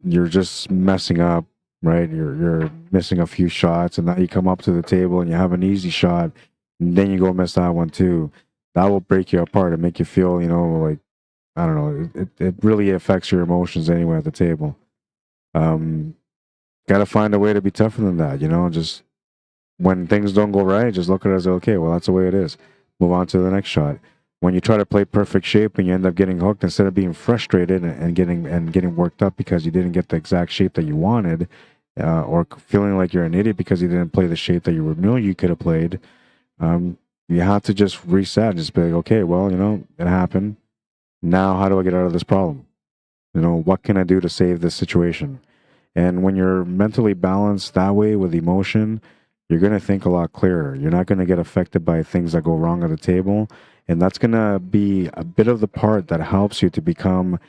you're just messing up, right? You're missing a few shots, and now you come up to the table and you have an easy shot, and then you go miss that one too. That will break you apart and make you feel, like I don't know. It really affects your emotions anyway at the table. Got to find a way to be tougher than that. Just when things don't go right, just look at it as okay. Well, that's the way it is. Move on to the next shot. When you try to play perfect shape and you end up getting hooked, instead of being frustrated and getting worked up because you didn't get the exact shape that you wanted, or feeling like you're an idiot because you didn't play the shape that you knew you could have played, you have to just reset and just be like, okay, well, it happened. Now, how do I get out of this problem? What can I do to save this situation? And when you're mentally balanced that way with emotion, you're going to think a lot clearer. You're not going to get affected by things that go wrong at the table. And that's going to be a bit of the part that helps you to become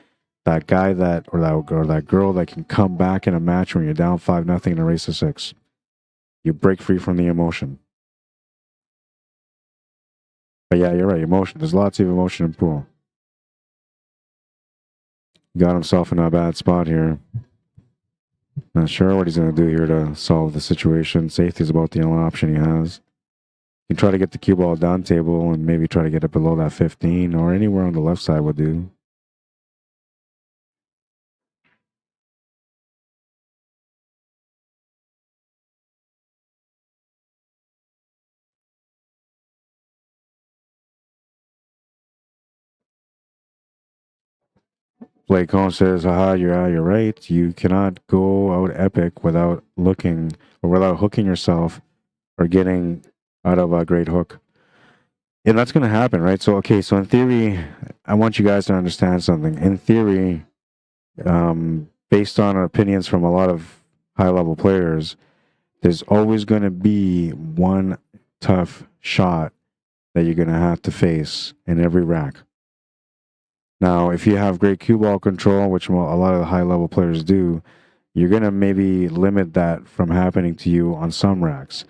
that guy or that girl that can come back in a match when you're down 5-0 in a race to 6. You break free from the emotion. But yeah, you're right. Emotion. There's lots of emotion in pool. Got himself in a bad spot here. Not sure what he's going to do here to solve the situation. Safety is about the only option he has. You can try to get the cue ball down table and maybe try to get it below that 15, or anywhere on the left side would do. Blake Cohn says, haha, you're right. You cannot go out epic without looking or without hooking yourself or getting out of a great hook. And that's going to happen, right? So, okay, so in theory, I want you guys to understand something. In theory, based on opinions from a lot of high-level players, there's always going to be one tough shot that you're going to have to face in every rack. Now, if you have great cue ball control, which a lot of the high-level players do, you're going to maybe limit that from happening to you on some racks.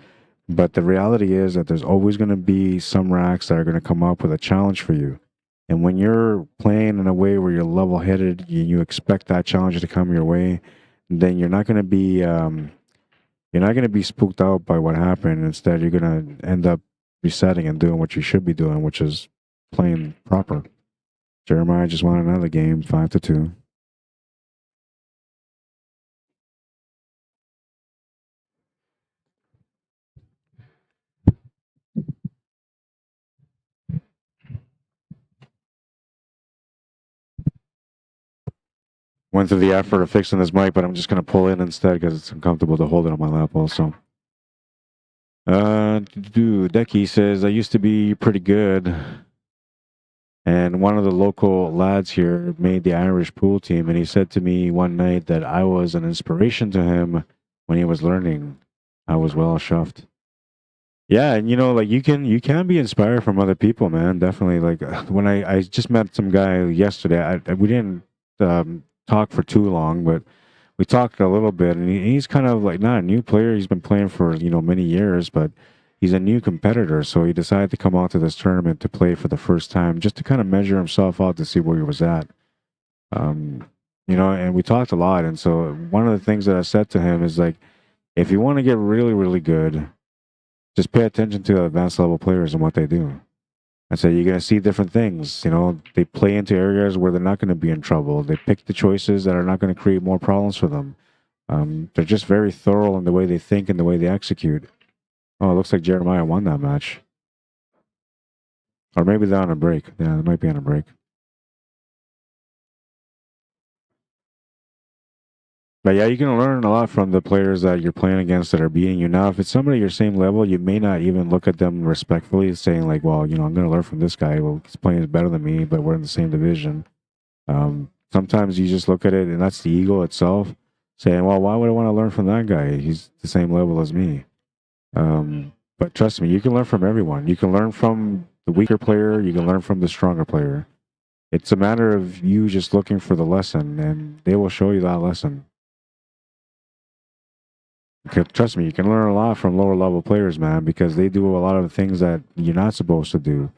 But the reality is that there's always going to be some racks that are going to come up with a challenge for you. And when you're playing in a way where you're level-headed, you expect that challenge to come your way, then you're not going to be spooked out by what happened. Instead, you're going to end up resetting and doing what you should be doing, which is playing proper. Jeremiah just won another game, 5-2. Went through the effort of fixing this mic, but I'm just going to pull in instead because it's uncomfortable to hold it on my lap also. Decky says, I used to be pretty good. And one of the local lads here made the Irish pool team, and he said to me one night that I was an inspiration to him when he was learning. I was well shuffed. Yeah, and like you can be inspired from other people, man. Definitely. Like when I just met some guy yesterday. We didn't talk for too long, but we talked a little bit, and he's kind of like not a new player. He's been playing for many years, but he's a new competitor. So he decided to come out to this tournament to play for the first time, just to kind of measure himself out to see where he was at. You know, and we talked a lot. And so one of the things that I said to him is like, if you want to get really, really good, just pay attention to the advanced level players and what they do. And so you're going to see different things. You know, they play into areas where they're not going to be in trouble. They pick the choices that are not going to create more problems for them. They're just very thorough in the way they think and the way they execute. Oh, it looks like Jeremiah won that match. Or maybe they're on a break. Yeah, they might be on a break. But yeah, you can learn a lot from the players that you're playing against that are beating you. Now, if it's somebody your same level, you may not even look at them respectfully, saying like, "Well, you know, I'm going to learn from this guy. Well, he's playing better than me, but we're in the same division." Sometimes you just look at it, and that's the ego itself saying, "Well, why would I want to learn from that guy? He's the same level as me." But trust me, you can learn from everyone. You can learn from the weaker player. You can learn from the stronger player. It's a matter of you just looking for the lesson, and they will show you that lesson. Trust me, you can learn a lot from lower level players, man, because they do a lot of the things that you're not supposed to do,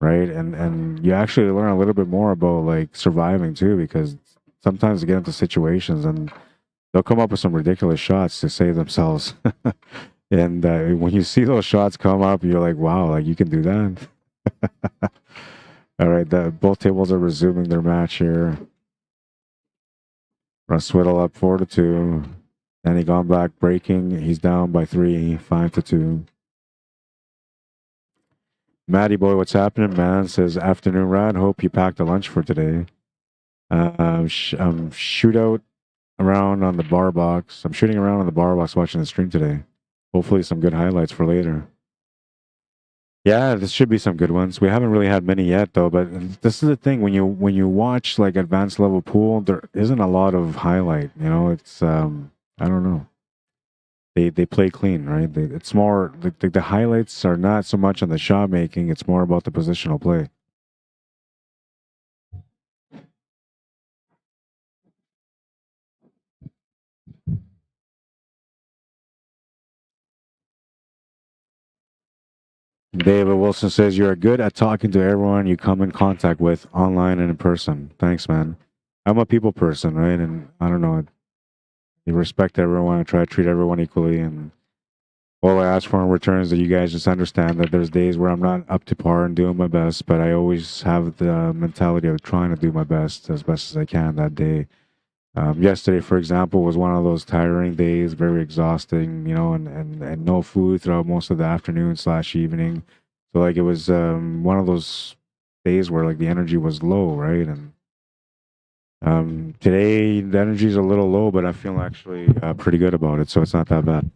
right? And you actually learn a little bit more about like surviving too, because sometimes they get into situations and they'll come up with some ridiculous shots to save themselves. And when you see those shots come up, you're like, wow, like you can do that. All right, both tables are resuming their match here. Russ Whittle up 4-2. Danny gone back breaking. He's down by 3, 5-2. Matty boy, what's happening, man? Says afternoon rad. Hope you packed a lunch for today. Shootout around on the bar box. I'm shooting around on the bar box watching the stream today. Hopefully some good highlights for later. Yeah, this should be some good ones. We haven't really had many yet though, but this is the thing when you watch like advanced level pool, there isn't a lot of highlight, you know, it's I don't know. They play clean, right? It's more the highlights are not so much on the shot making, it's more about the positional play. David Wilson says you're good at talking to everyone you come in contact with online and in person. Thanks, man. I'm a people person, right? And I don't know, you respect everyone. I try to treat everyone equally, and all I ask for in return is that you guys just understand that there's days where I'm not up to par and doing my best, but I always have the mentality of trying to do my best as I can that day. Yesterday, for example, was one of those tiring days, very exhausting, you know, and no food throughout most of the afternoon / evening. So like it was one of those days where like the energy was low, right? And today the energy is a little low, but I feel actually pretty good about it, so it's not that bad.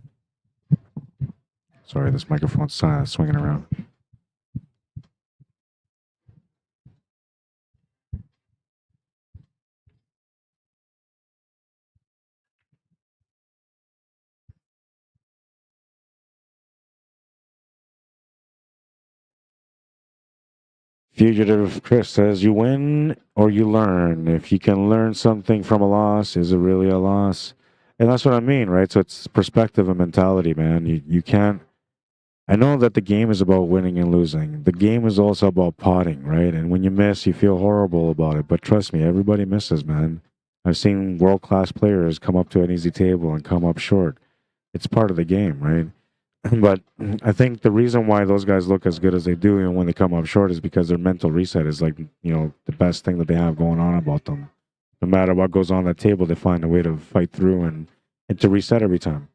Sorry, this microphone's swinging around. Fugitive Chris says, you win or you learn. If you can learn something from a loss, is it really a loss? And that's what I mean, right? So it's perspective and mentality, man. You can't. I know that the game is about winning and losing. The game is also about potting, right? And when you miss, you feel horrible about it. But trust me, everybody misses, man. I've seen world class players come up to an easy table and come up short. It's part of the game, right? But I think the reason why those guys look as good as they do, and when they come up short, is because their mental reset is like, you know, the best thing that they have going on about them. No matter what goes on that table, they find a way to fight through and to reset every time.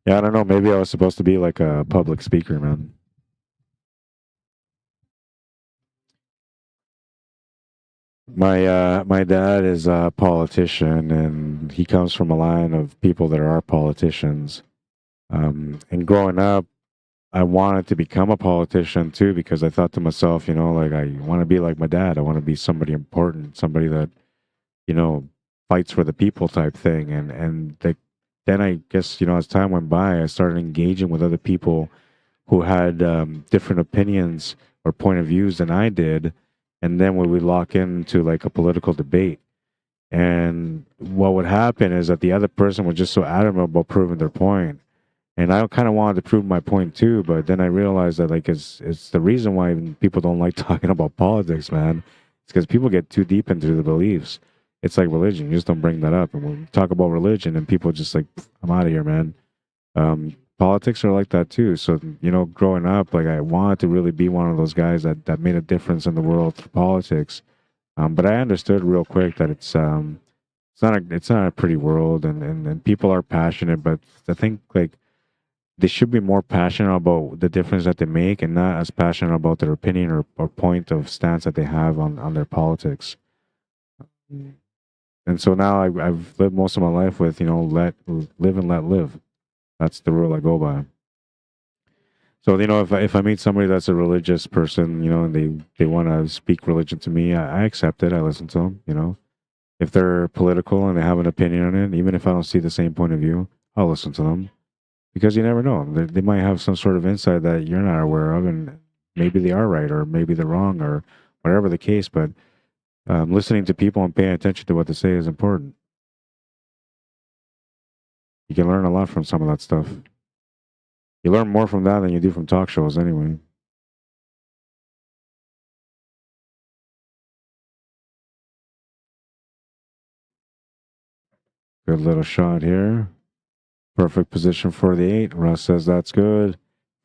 Yeah, I don't know. Maybe I was supposed to be like a public speaker, man. My dad is a politician, and he comes from a line of people that are politicians. And growing up, I wanted to become a politician too because I thought to myself, you know, like I want to be like my dad. I want to be somebody important, somebody that, you know, fights for the people type thing. Then I guess, you know, as time went by, I started engaging with other people who had different opinions or point of views than I did, and then we would lock into like a political debate. And what would happen is that the other person was just so adamant about proving their point, And I kind of wanted to prove my point too, but then I realized that like it's the reason why people don't like talking about politics, man. It's because people get too deep into the beliefs. It's like religion; you just don't bring that up. And when we talk about religion, and people just like, I'm out of here, man. Politics are like that too. So growing up, like I wanted to really be one of those guys that made a difference in the world through politics. But I understood real quick that it's not a pretty world, and people are passionate, but I think like they should be more passionate about the difference that they make and not as passionate about their opinion or point of stance that they have on their politics. And so now I've lived most of my life with, let live and let live. That's the rule I go by. So, if I meet somebody that's a religious person, and they want to speak religion to me, I accept it. I listen to them. If they're political and they have an opinion on it, even if I don't see the same point of view, I'll listen to them. Because you never know. They might have some sort of insight that you're not aware of, and maybe they are right, or maybe they're wrong, or whatever the case. But listening to people and paying attention to what they say is important. You can learn a lot from some of that stuff. You learn more from that than you do from talk shows, anyway. Good little shot here. Perfect position for the 8. Russ says that's good.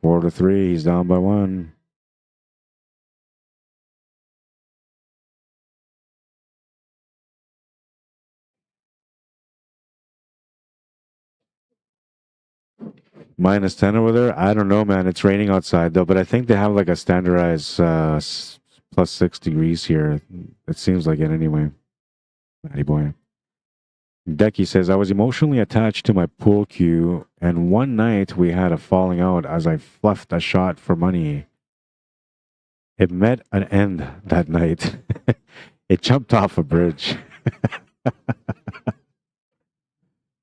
4-3. He's down by 1. -10 over there. I don't know, man. It's raining outside though, but I think they have like a standardized +6 degrees here. It seems like it anyway. Matty boy. Decky says, I was emotionally attached to my pool cue, and one night we had a falling out as I fluffed a shot for money. It met an end that night. It jumped off a bridge.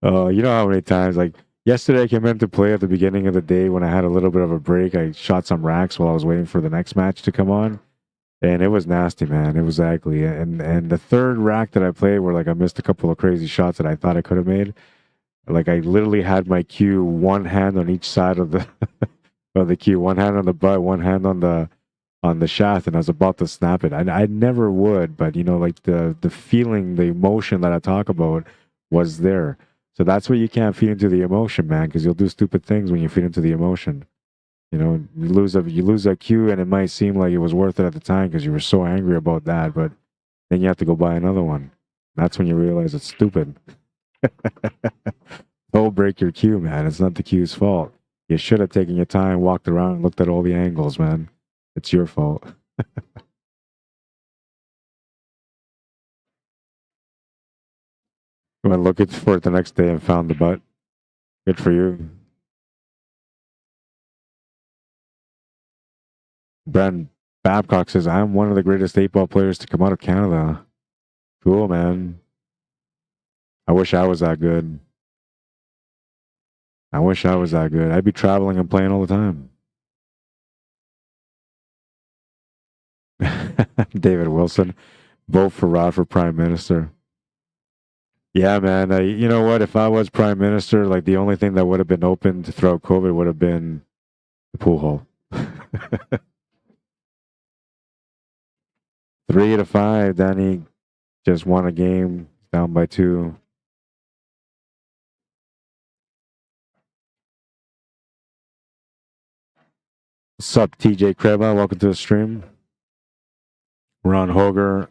Oh, you know how many times, like yesterday I came in to play at the beginning of the day when I had a little bit of a break. I shot some racks while I was waiting for the next match to come on. And it was nasty, man. It was ugly. And the third rack that I played where like I missed a couple of crazy shots that I thought I could have made. Like I literally had my cue, one hand on each side of the of the cue, one hand on the butt, one hand on the shaft, and I was about to snap it. I never would, but like the feeling, the emotion that I talk about was there. So that's where you can't feed into the emotion, man, because you'll do stupid things when you feed into the emotion. You lose a cue, and it might seem like it was worth it at the time because you were so angry about that, but then you have to go buy another one. That's when you realize it's stupid. Don't break your cue, man. It's not the cue's fault. You should have taken your time, walked around, and looked at all the angles, man. It's your fault. Went looking for it the next day and found the butt. Good for you. Brandon Babcock says, I'm one of the greatest 8-ball players to come out of Canada. Cool, man. I wish I was that good. I wish I was that good. I'd be traveling and playing all the time. David Wilson, vote for Rod for Prime Minister. Yeah, man. You know what? If I was Prime Minister, like the only thing that would have been open throughout COVID would have been the pool hall. 3-5. Danny just won a game, down by 2. What's up, TJ Kreba? Welcome to the stream. Ron Hoger,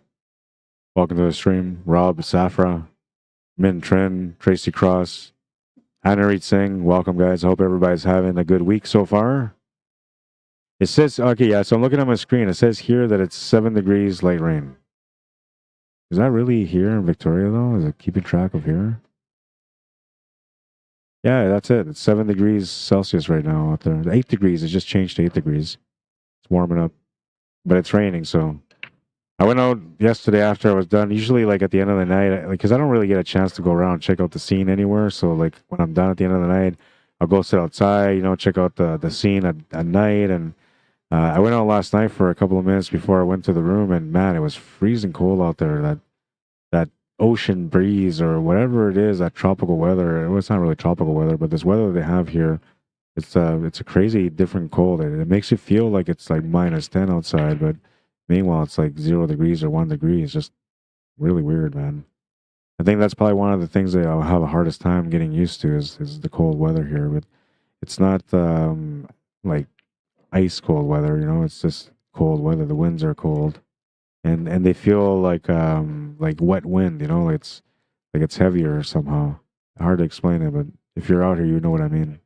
welcome to the stream. Rob Safra, Min Trin, Tracy Cross, Hanarit Singh, welcome, guys. I hope everybody's having a good week so far. It says, okay, yeah, so I'm looking at my screen. It says here that it's 7 degrees light rain. Is that really here in Victoria, though? Is it keeping track of here? Yeah, that's it. It's 7 degrees Celsius right now out there. 8 degrees. It just changed to 8 degrees. It's warming up. But it's raining, so I went out yesterday after I was done. Usually, like at the end of the night, because I don't really get a chance to go around and check out the scene anywhere. So, like when I'm done at the end of the night, I'll go sit outside, check out the scene at night. And I went out last night for a couple of minutes before I went to the room, and man, it was freezing cold out there. That ocean breeze or whatever it is, that tropical weather. Well, it's not really tropical weather, but this weather they have here It's a crazy different cold. It makes you feel like it's like -10 outside, but meanwhile it's like 0 degrees or 1 degree. It's just really weird, man. I think that's probably one of the things that I'll have the hardest time getting used to is the cold weather here. But it's not like ice cold weather, you know. It's just cold weather. The winds are cold, and they feel like wet wind, you know. It's like it's heavier somehow. Hard to explain it, but if you're out here, you know what I mean.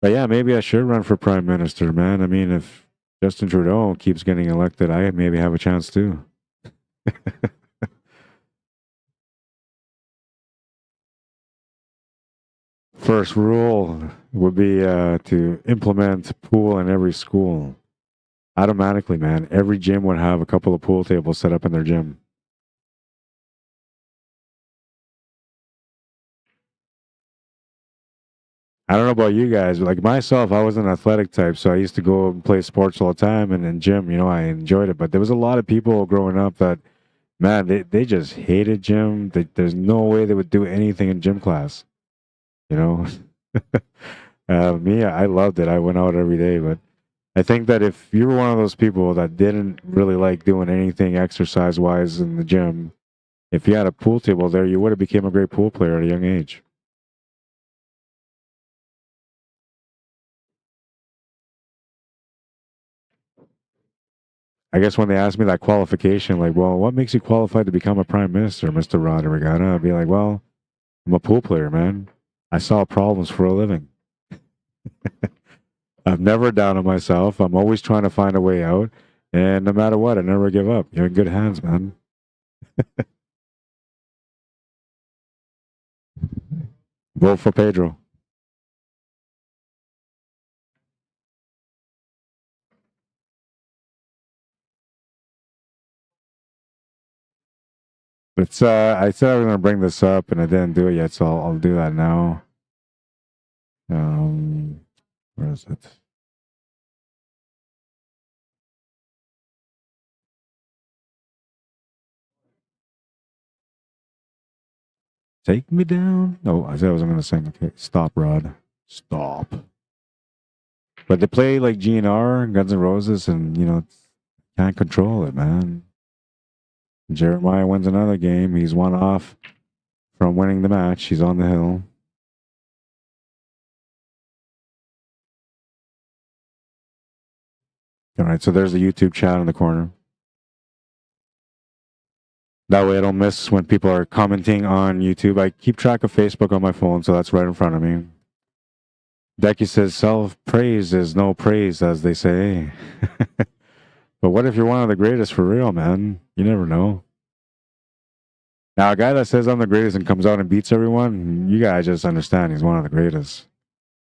But yeah, maybe I should run for prime minister, man. I mean, if Justin Trudeau keeps getting elected, I maybe have a chance too. First rule would be to implement pool in every school. Automatically, man. Every gym would have a couple of pool tables set up in their gym. I don't know about you guys, but like myself, I was an athletic type, so I used to go and play sports all the time and in gym, you know, I enjoyed it. But there was a lot of people growing up that, man, they just hated gym. There's no way they would do anything in gym class, you know. Me, I loved it. I went out every day, but I think that if you were one of those people that didn't really like doing anything exercise wise in the gym, if you had a pool table there, you would have became a great pool player at a young age. I guess when they ask me that qualification, like, well, what makes you qualified to become a prime minister, Mr. Rodriguez? I'd be like, well, I'm a pool player, man. I solve problems for a living. I've never doubted myself. I'm always trying to find a way out. And no matter what, I never give up. You're in good hands, man. Vote for Pedro. It's I said I was gonna bring this up and I didn't do it yet, so I'll do that now. Um, where is it? Take me down. Oh, I said I wasn't gonna sing. Okay, stop, Rod. Stop. But they play like GNR, Guns N' Roses, and you know can't control it, man. Jeremiah wins another game. He's one off from winning the match. He's on the hill. All right, so there's the YouTube chat in the corner. That way I don't miss when people are commenting on YouTube. I keep track of Facebook on my phone, so that's right in front of me. Decky says self-praise is no praise, as they say. But what if you're one of the greatest for real, man? You never know. Now, a guy that says I'm the greatest and comes out and beats everyone, you guys just understand he's one of the greatest.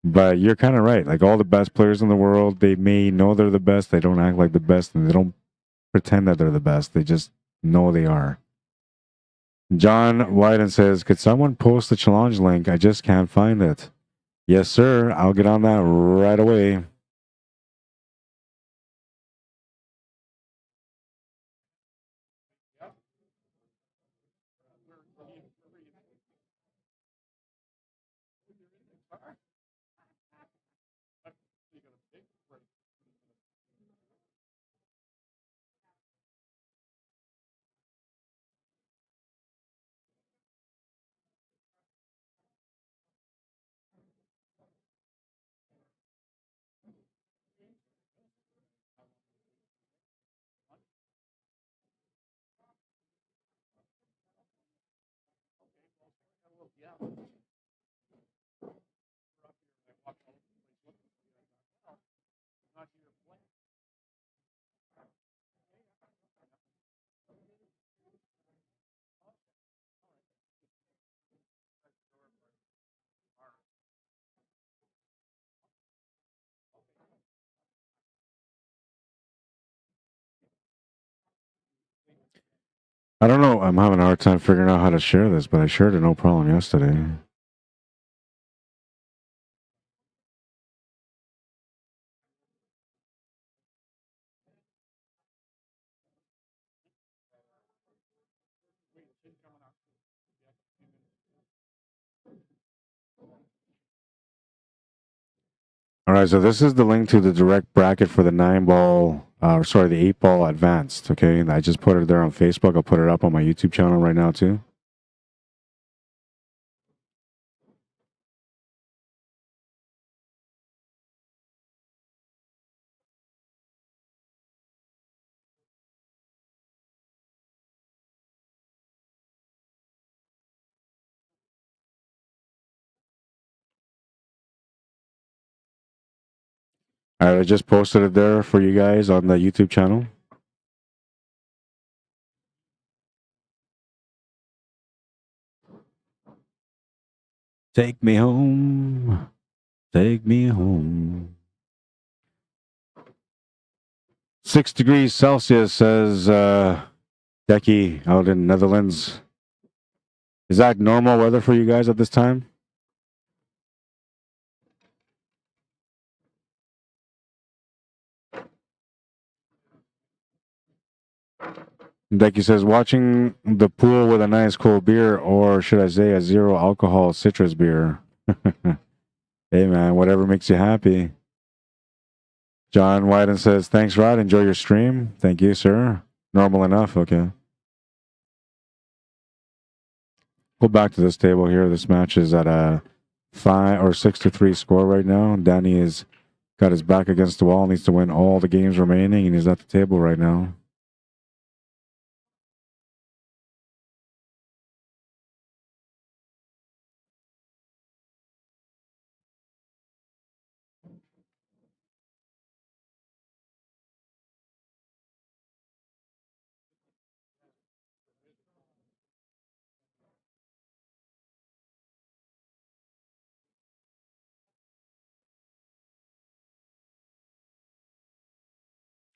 But you're kind of right. Like all the best players in the world, they may know they're the best. They don't act like the best, and they don't pretend that they're the best. They just know they are. John Wyden says, could someone post the challenge link? I just can't find it. Yes, sir. I'll get on that right away. I don't know. I'm having a hard time figuring out how to share this, but I shared it no problem yesterday. All right, so this is the link to the direct bracket for the 9-ball, sorry, the 8-ball advanced, okay? And I just put it there on Facebook. I'll put it up on my YouTube channel right now, too. All right, I just posted it there for you guys on the YouTube channel. Take me home. Take me home. 6 degrees Celsius, says Decky out in Netherlands. Is that normal weather for you guys at this time? Decky says, watching the pool with a nice cold beer, or should I say a zero alcohol citrus beer? Hey, man, whatever makes you happy. John Wyden says, thanks, Rod. Enjoy your stream. Thank you, sir. Normal enough. Okay. Go back to this table here. This match is at a 5 or 6-3 score right now. Danny has got his back against the wall, needs to win all the games remaining, and he's at the table right now.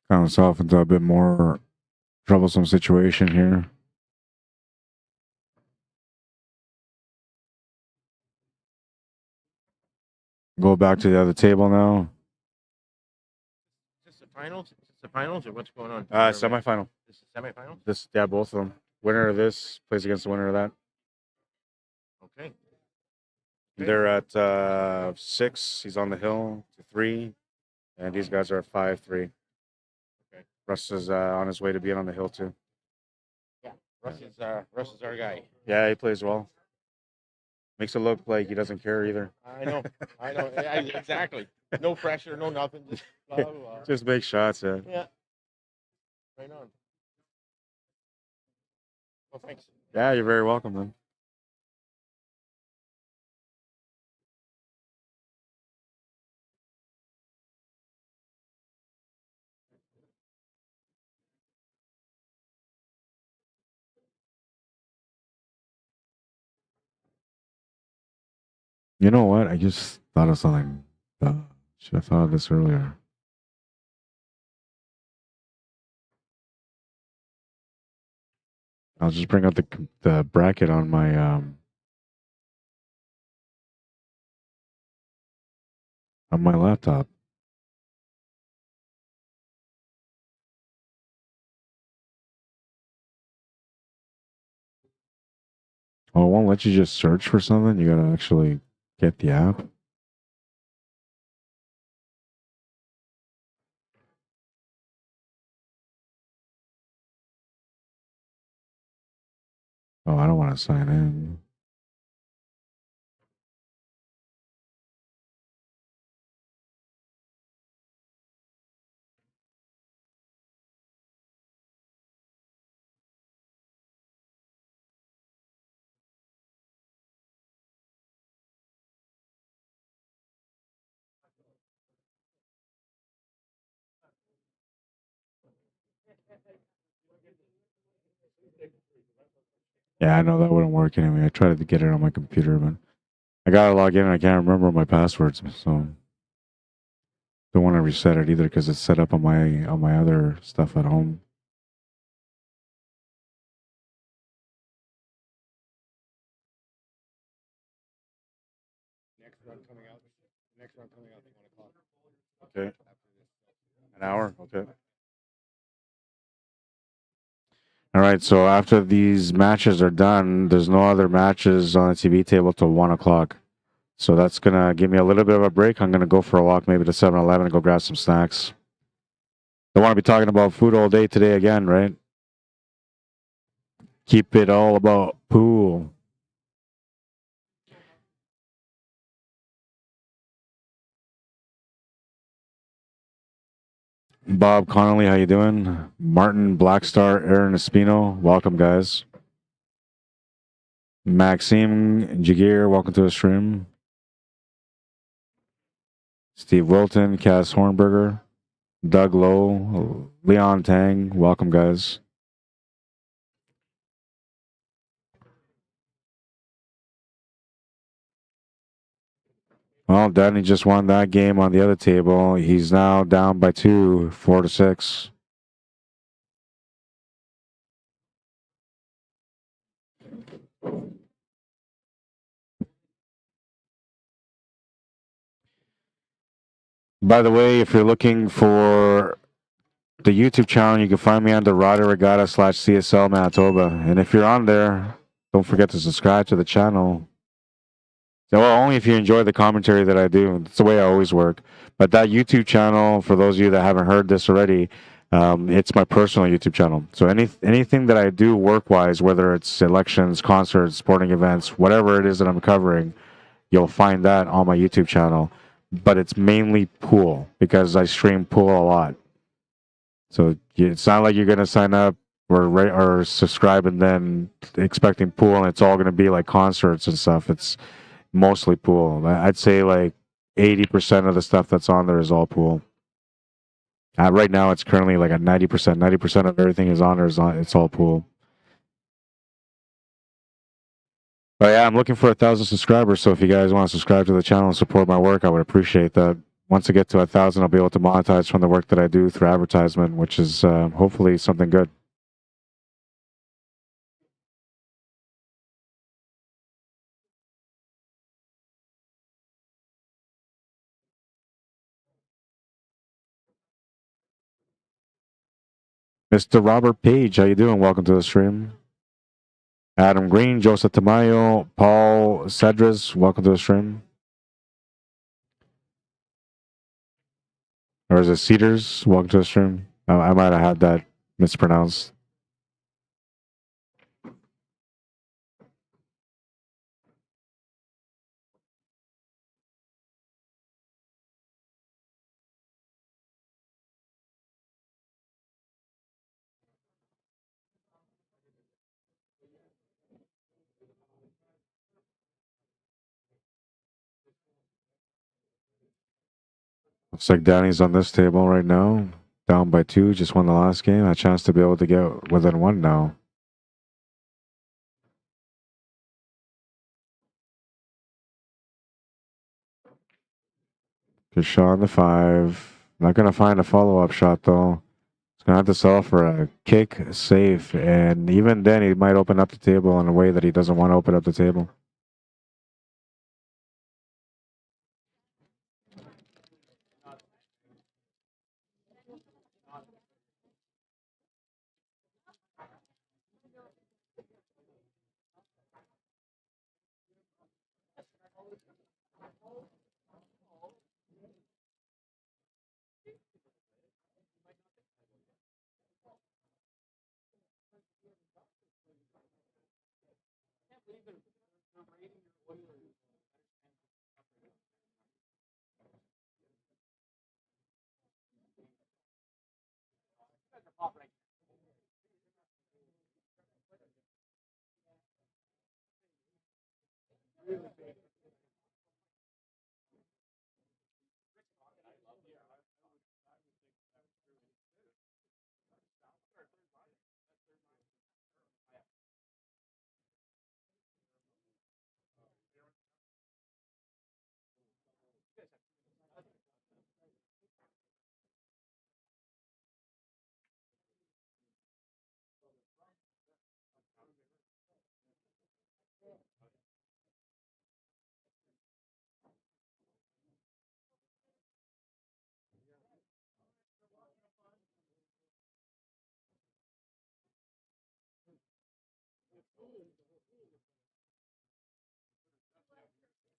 Found himself into a bit more troublesome situation here. Go back to the other table now. Is this the finals? Is this the finals or what's going on? Semifinal. This is semifinals? Yeah, both of them. Winner of this plays against the winner of that. Okay. They're at 6. He's on the hill to 3, and these guys are at 5-3. Okay. Russ is on his way to being on the hill too. Yeah. Russ is our guy. Yeah, he plays well. Makes it look like he doesn't care either. I know. Exactly. No pressure, no nothing. Just blah, blah, blah. Just make shots, yeah. Yeah. Right on. Well, thanks. Yeah, you're very welcome, man. You know what? I just thought of something. Should have thought of this earlier. I'll just bring out the bracket on my laptop. Oh, it won't let you just search for something. You gotta actually get the app. Oh, I don't want to sign in. Yeah, I know that wouldn't work anyway. I tried to get it on my computer, but I gotta log in and I can't remember my passwords, so don't want to reset it either because it's set up on my other stuff at home. Next run coming out at 1 o'clock. Okay. An hour? Okay. All right, so after these matches are done, there's no other matches on the TV table till 1 o'clock. So that's going to give me a little bit of a break. I'm going to go for a walk, maybe to 7-Eleven and go grab some snacks. Don't want to be talking about food all day today again, right? Keep it all about pool. Bob Connolly, how you doing? Martin Blackstar, Aaron Espino, welcome guys. Maxime Jagir, welcome to the stream. Steve Wilton, Cass Hornberger, Doug Lowe, Leon Tang, welcome guys. Well, Danny just won that game on the other table. He's now down by 2, 4-6. By the way, if you're looking for the YouTube channel, you can find me under Rada Regatta /CSL Manitoba. And if you're on there, don't forget to subscribe to the channel. Well, only if you enjoy the commentary that I do. It's the way I always work. But that YouTube channel, for those of you that haven't heard this already, it's my personal YouTube channel. So anything that I do work-wise, whether it's elections, concerts, sporting events, whatever it is that I'm covering, you'll find that on my YouTube channel. But it's mainly pool because I stream pool a lot. So it's not like you're going to sign up or subscribe and then expecting pool and it's all going to be like concerts and stuff. It's mostly pool. I'd say like 80% of the stuff that's on there is all pool. Right now, it's currently like at 90%. 90% of everything is on there. It's all pool. But yeah, I'm looking for 1,000 subscribers. So if you guys want to subscribe to the channel and support my work, I would appreciate that. Once I get to 1,000, I'll be able to monetize from the work that I do through advertisement, which is hopefully something good. Mr. Robert Page, how you doing? Welcome to the stream. Adam Green, Joseph Tamayo, Paul Cedras, welcome to the stream. Or is it Cedars? Welcome to the stream. I might have had that mispronounced. Looks like Danny's on this table right now. Down by 2, just won the last game. A chance to be able to get within 1 now. Good shot on the 5. Not going to find a follow-up shot, though. He's going to have to settle for a kick, safe. And even then, he might open up the table in a way that he doesn't want to open up the table.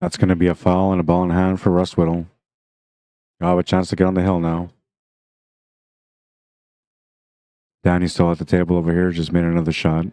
That's going to be a foul and a ball in hand for Russ Whittle. I'll have a chance to get on the hill now. Danny's still at the table over here, just made another shot.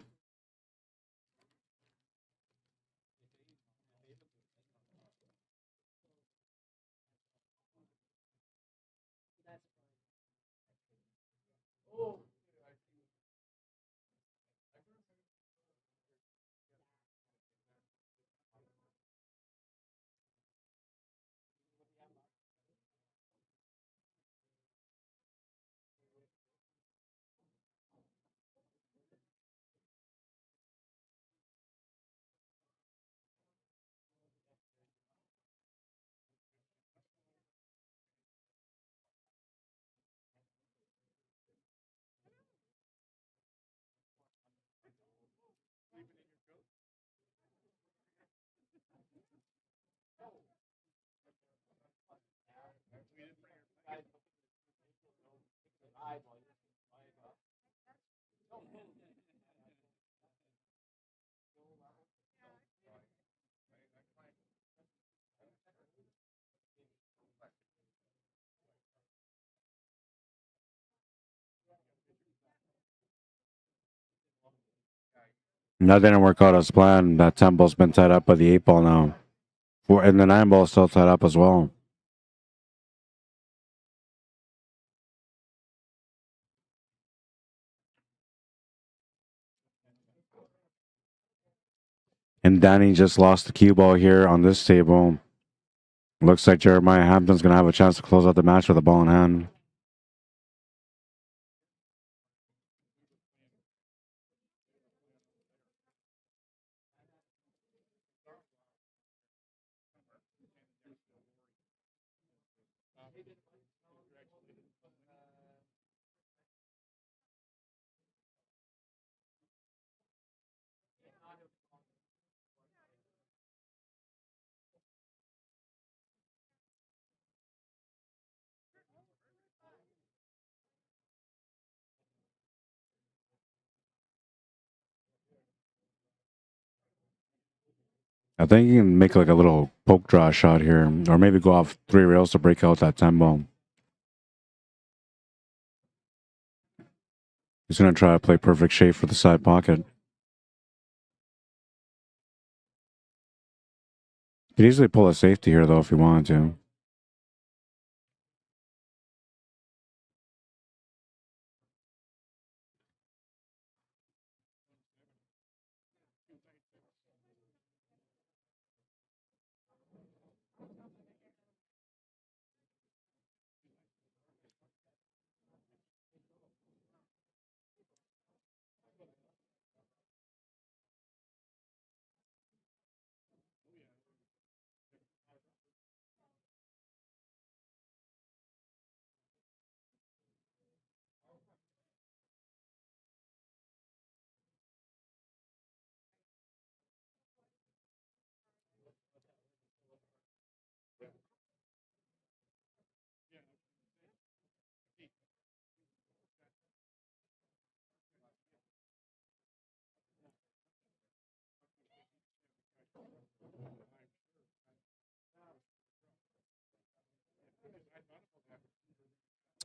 That didn't work out as planned. That 10 ball's been tied up by the 8 ball now. And the 9 ball's still tied up as well. And Danny just lost the cue ball here on this table. Looks like Jeremiah Hampton's going to have a chance to close out the match with a ball in hand. I think you can make like a little poke draw shot here, or maybe go off 3 rails to break out that 10 ball. He's going to try to play perfect shape for the side pocket. Could easily pull a safety here, though, if he wanted to.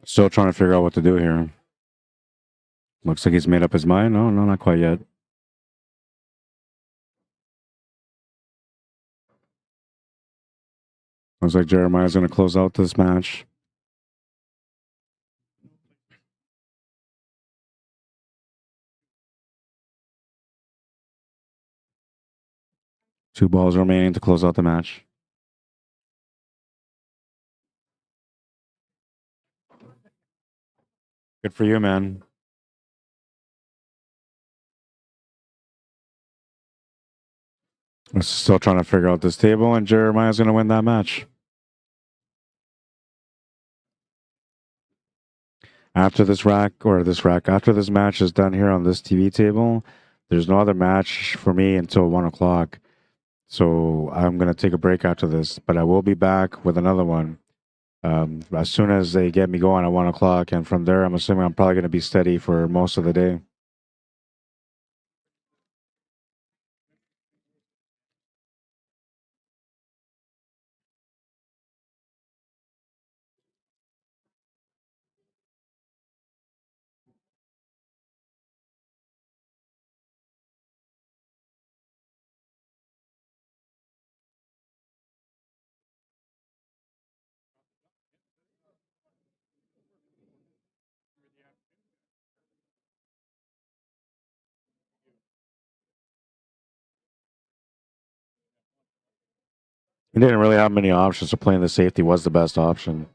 Still trying to figure out what to do here. Looks like he's made up his mind. No, not quite yet. Looks like Jeremiah's going to close out this match. Two balls remaining to close out the match. Good for you, man. We're still trying to figure out this table, and Jeremiah's going to win that match. After this after this match is done here on this TV table, there's no other match for me until 1 o'clock. So I'm going to take a break after this, but I will be back with another one as soon as they get me going at 1 o'clock. And from there, I'm assuming I'm probably going to be steady for most of the day. He didn't really have many options, so playing the safety was the best option.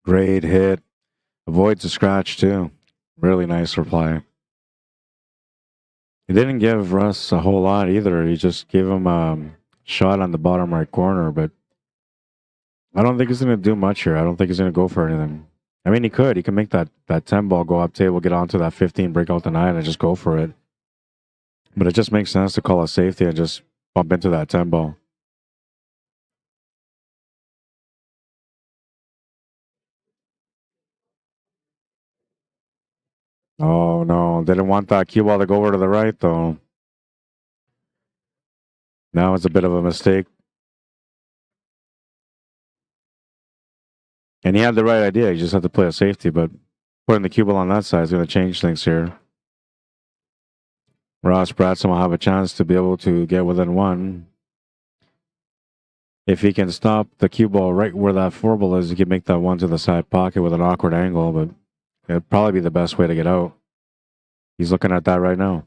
Great hit. Avoids a scratch, too. Really nice reply. He didn't give Russ a whole lot either. He just gave him a shot on the bottom right corner, but I don't think he's going to do much here. I don't think he's going to go for anything. I mean, he could. He can make that 10 ball go up table, get onto that 15, break out the 9, and just go for it. But it just makes sense to call a safety and just bump into that 10 ball. Oh, no. Didn't want that cue ball to go over to the right, though. Now it's a bit of a mistake. And he had the right idea. He just had to play a safety, but putting the cue ball on that side is going to change things here. Ross Bradson will have a chance to be able to get within 1. If he can stop the cue ball right where that 4 ball is, he can make that 1 to the side pocket with an awkward angle, but it'd probably be the best way to get out. He's looking at that right now.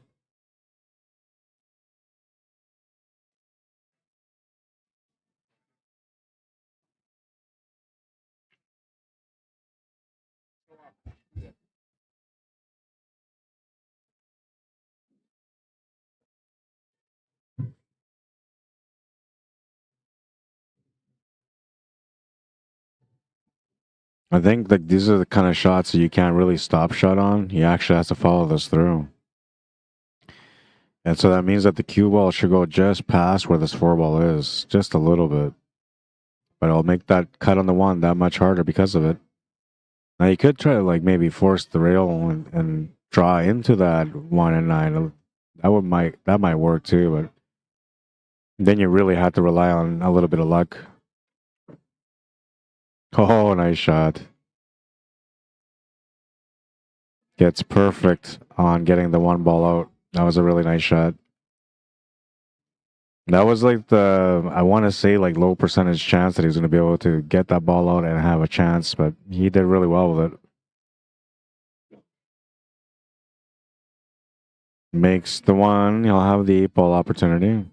I think that these are the kind of shots that you can't really stop shot on. He actually has to follow this through. And so that means that the cue ball should go just past where this 4 ball is, just a little bit. But it'll make that cut on the 1 that much harder because of it. Now you could try to like maybe force the rail and draw into that 1 and 9. That might work too, but then you really have to rely on a little bit of luck. Oh, nice shot. Gets perfect on getting the 1 ball out. That was a really nice shot. That was like I want to say like low percentage chance that he was going to be able to get that ball out and have a chance, but he did really well with it. Makes the 1. He'll have the 8 ball opportunity.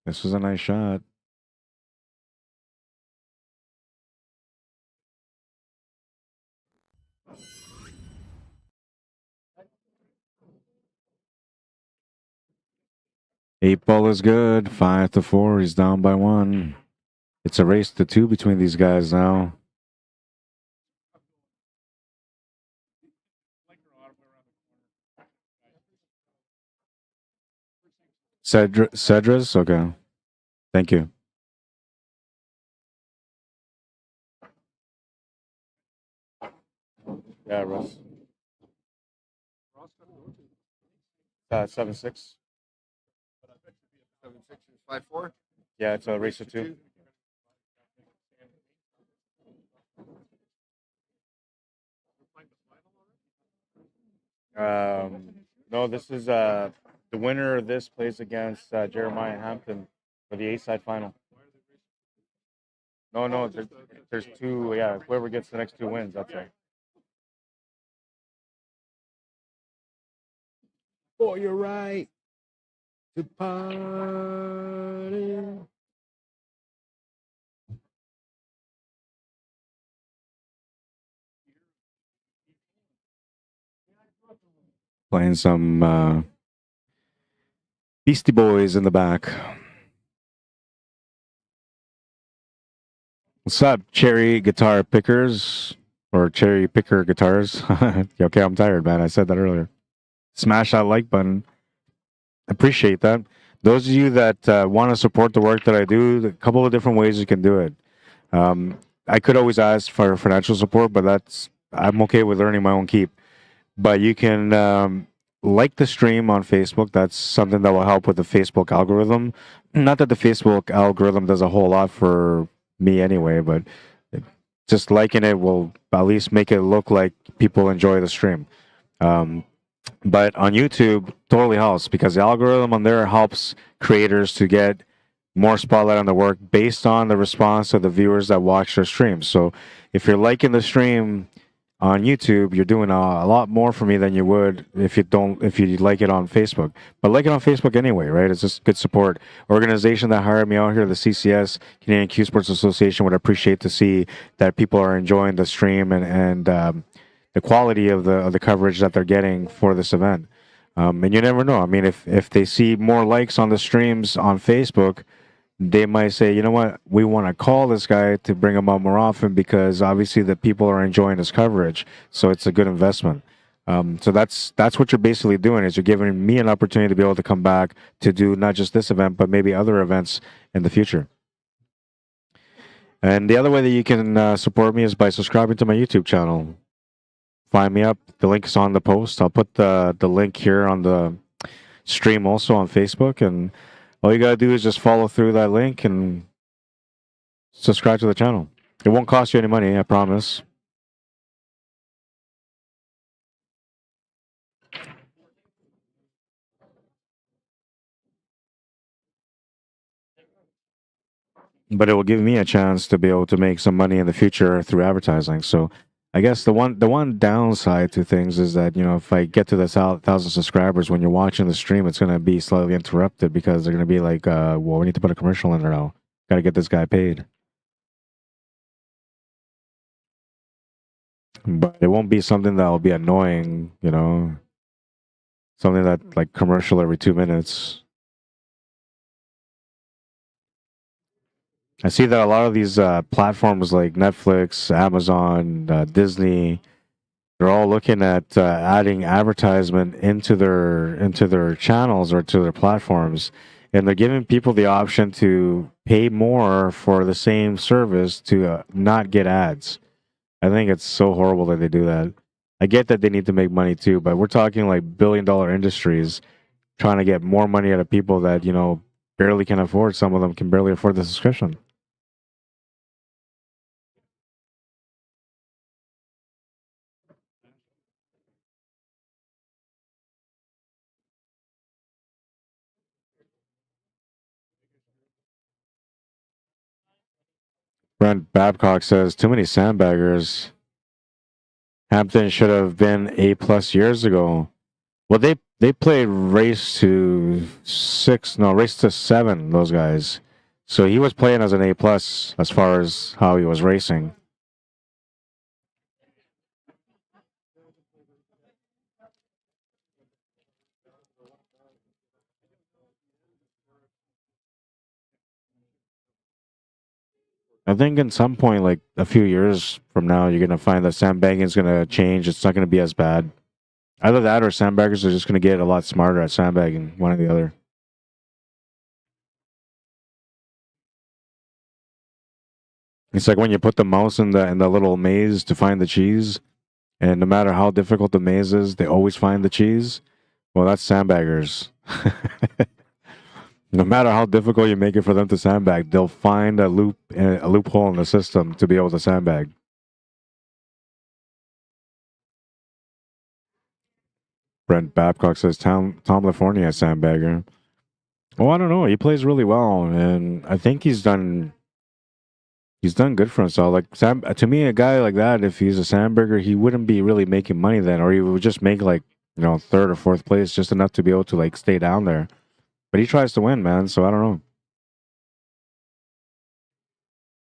This was a nice shot. Eight ball is good. 5-4. He's down by 1. It's a race to 2 between these guys now. Cedras? Okay. Thank you. Yeah, Russ. 7-6. 7-6 and 5-4. Yeah, it's a race to 2. No, this is the winner of this plays against Jeremiah Hampton for the A-side final. No, there's 2. Yeah, whoever gets the next 2 wins, that's it. Oh, you're right. To party. Playing some Beastie Boys in the back. What's up, cherry guitar pickers? Or cherry picker guitars? Okay, I'm tired, man. I said that earlier. Smash that like button. Appreciate that. those of you that want to support the work that I do, a couple of different ways you can do it. I could always ask for financial support, but I'm okay with earning my own keep. But you can like the stream on Facebook. That's something that will help with the Facebook algorithm. Not that the Facebook algorithm does a whole lot for me anyway, but just liking it will at least make it look like people enjoy the stream. But on YouTube, totally helps because the algorithm on there helps creators to get more spotlight on the work based on the response of the viewers that watch their streams. So if you're liking the stream on YouTube, you're doing a lot more for me than you would if you like it on Facebook. But like it on Facebook anyway, right? It's just good support. Organization that hired me out here, the CCS, Canadian Q Sports Association, would appreciate to see that people are enjoying the stream and the quality of the coverage that they're getting for this event. And you never know. I mean, if they see more likes on the streams on Facebook, they might say, you know what, we want to call this guy to bring him out more often because obviously the people are enjoying his coverage. So it's a good investment. So that's what you're basically doing is you're giving me an opportunity to be able to come back to do not just this event, but maybe other events in the future. And the other way that you can support me is by subscribing to my YouTube channel. Find me up. The link is on the post. I'll put the link here on the stream also on Facebook, and all you gotta do is just follow through that link and subscribe to the channel. It won't cost you any money, I promise. But it will give me a chance to be able to make some money in the future through advertising. So I guess the one downside to things is that, you know, if I get to the 1,000 subscribers, when you're watching the stream, it's going to be slightly interrupted because they're going to be like, well, we need to put a commercial in there now. Got to get this guy paid. But it won't be something that will be annoying, you know, something that like commercial every 2 minutes. I see that a lot of these platforms like Netflix, Amazon, Disney, they're all looking at adding advertisement into their channels or to their platforms, and they're giving people the option to pay more for the same service to not get ads. I think it's so horrible that they do that. I get that they need to make money too, but we're talking like billion-dollar industries trying to get more money out of people that, you know, barely can afford. Some of them can barely afford the subscription. Brent Babcock says, too many sandbaggers. Hampton should have been A+ years ago. Well, they played race to 7, those guys. So he was playing as an A+ as far as how he was racing. I think in some point, like a few years from now, you're going to find that sandbagging is going to change. It's not going to be as bad. Either that or sandbaggers are just going to get a lot smarter at sandbagging, one or the other. It's like when you put the mouse in the little maze to find the cheese, and no matter how difficult the maze is, they always find the cheese. Well, that's sandbaggers. No matter how difficult you make it for them to sandbag, they'll find a loophole in the system to be able to sandbag. Brent Babcock says Tom LaFornia is sandbagger. Well, I don't know. He plays really well, and I think he's done good for himself. Like to me, a guy like that, if he's a sandbagger, he wouldn't be really making money then, or he would just make like, you know, 3rd or 4th place, just enough to be able to like stay down there. But he tries to win, man. So I don't know.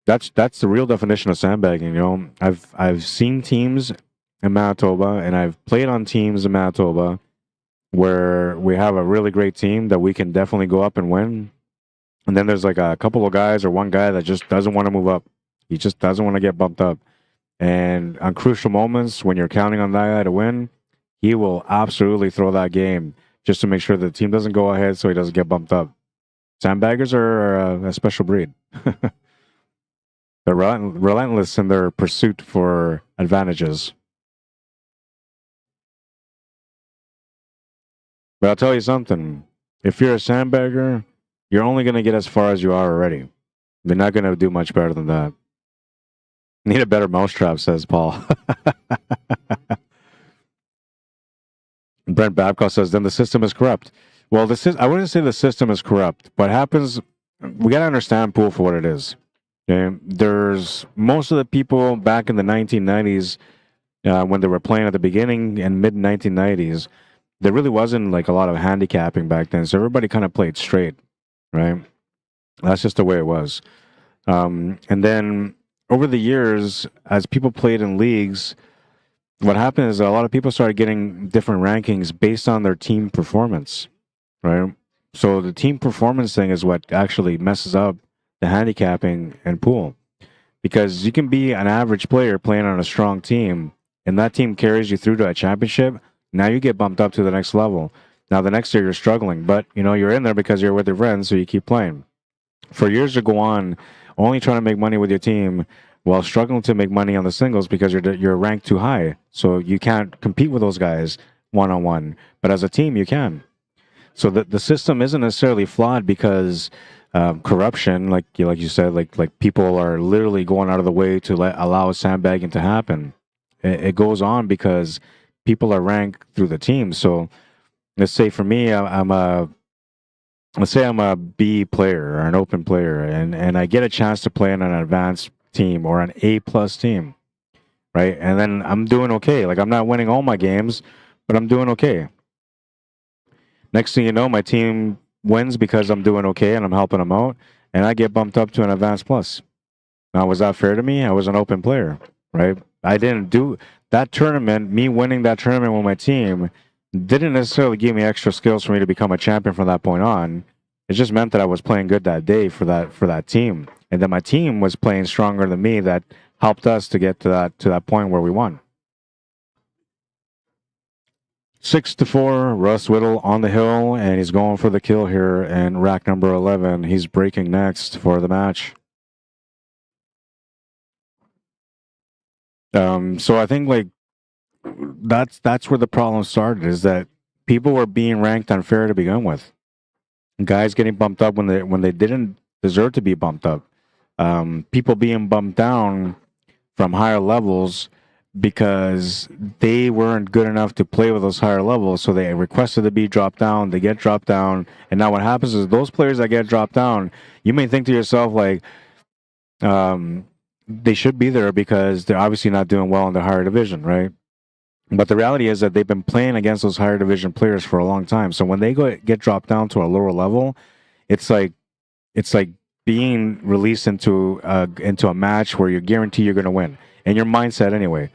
That's the real definition of sandbagging. You know, I've seen teams in Manitoba, and I've played on teams in Manitoba where we have a really great team that we can definitely go up and win. And then there's like a couple of guys or one guy that just doesn't want to move up. He just doesn't want to get bumped up. And on crucial moments, when you're counting on that guy to win, he will absolutely throw that game just to make sure the team doesn't go ahead so he doesn't get bumped up. Sandbaggers are a special breed. They're relentless in their pursuit for advantages. But I'll tell you something. If you're a sandbagger, you're only going to get as far as you are already. You're not going to do much better than that. Need a better mousetrap, says Paul. Brent Babcock says, then the system is corrupt. Well, I wouldn't say the system is corrupt. What happens, we got to understand pool for what it is. Okay? There's most of the people back in the 1990s, when they were playing at the beginning and mid 1990s, there really wasn't like a lot of handicapping back then. So everybody kind of played straight, right? That's just the way it was. And then over the years, as people played in leagues, what happened is a lot of people started getting different rankings based on their team performance, right? So the team performance thing is what actually messes up the handicapping and pool. Because you can be an average player playing on a strong team, and that team carries you through to a championship. Now you get bumped up to the next level. Now the next year you're struggling, but you're in there because you're with your friends, so you keep playing. For years to go on, only trying to make money with your team while struggling to make money on the singles because you're ranked too high. So you can't compete with those guys one-on-one. But as a team, you can. So the system isn't necessarily flawed because corruption, like you said, like people are literally going out of the way to allow sandbagging to happen. It goes on because people are ranked through the team. So let's say for me, let's say I'm a B player or an open player, and I get a chance to play on an advanced team or an A+ team, right? And then I'm doing okay. Like I'm not winning all my games, but I'm doing okay. Next thing you know, my team wins because I'm doing okay and I'm helping them out, and I get bumped up to an advanced plus. Now, was that fair to me? I was an open player, right? I didn't do that tournament. Me winning that tournament with my team didn't necessarily give me extra skills for me to become a champion from that point on. It just meant that I was playing good that day for that team, and that my team was playing stronger than me. That helped us to get to that point where we won. 6-4, Russ Whittle on the hill, and he's going for the kill here in rack number 11. He's breaking next for the match. So I think like that's where the problem started, is that people were being ranked unfair to begin with. Guys getting bumped up when they didn't deserve to be bumped up. People being bumped down from higher levels because they weren't good enough to play with those higher levels, so they requested to be dropped down. They get dropped down, and now what happens is those players that get dropped down, you may think to yourself like, they should be there because they're obviously not doing well in the higher division, right? But the reality is that they've been playing against those higher division players for a long time. So when they get dropped down to a lower level, it's like being released into a match where you're guaranteed you're going to win, and your mindset anyway.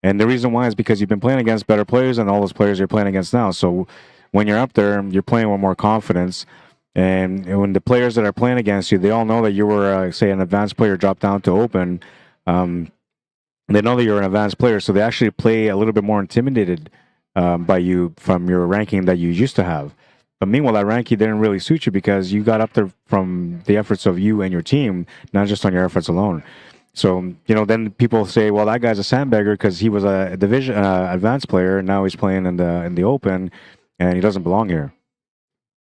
And the reason why is because you've been playing against better players than all those players you're playing against now. So when you're up there, you're playing with more confidence. And when the players that are playing against you, they all know that you were, say, an advanced player dropped down to open. They know that you're an advanced player, so they actually play a little bit more intimidated by you from your ranking that you used to have. But meanwhile, that ranking didn't really suit you because you got up there from the efforts of you and your team, not just on your efforts alone. So, then people say, well, that guy's a sandbagger because he was a division advanced player, and now he's playing in the open, and he doesn't belong here.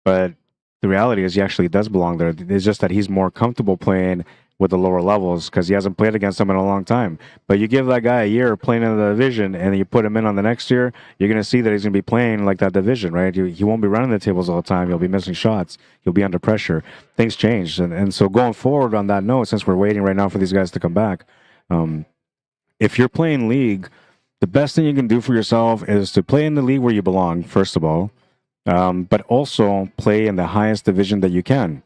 But the reality is he actually does belong there. It's just that he's more comfortable playing with the lower levels because he hasn't played against them in a long time. But you give that guy a year playing in the division, and then you put him in on the next year, you're going to see that he's going to be playing like that division, right? He won't be running the tables all the time. He'll be missing shots. He'll be under pressure. Things change. And so going forward on that note, since we're waiting right now for these guys to come back, if you're playing league, the best thing you can do for yourself is to play in the league where you belong, first of all, but also play in the highest division that you can.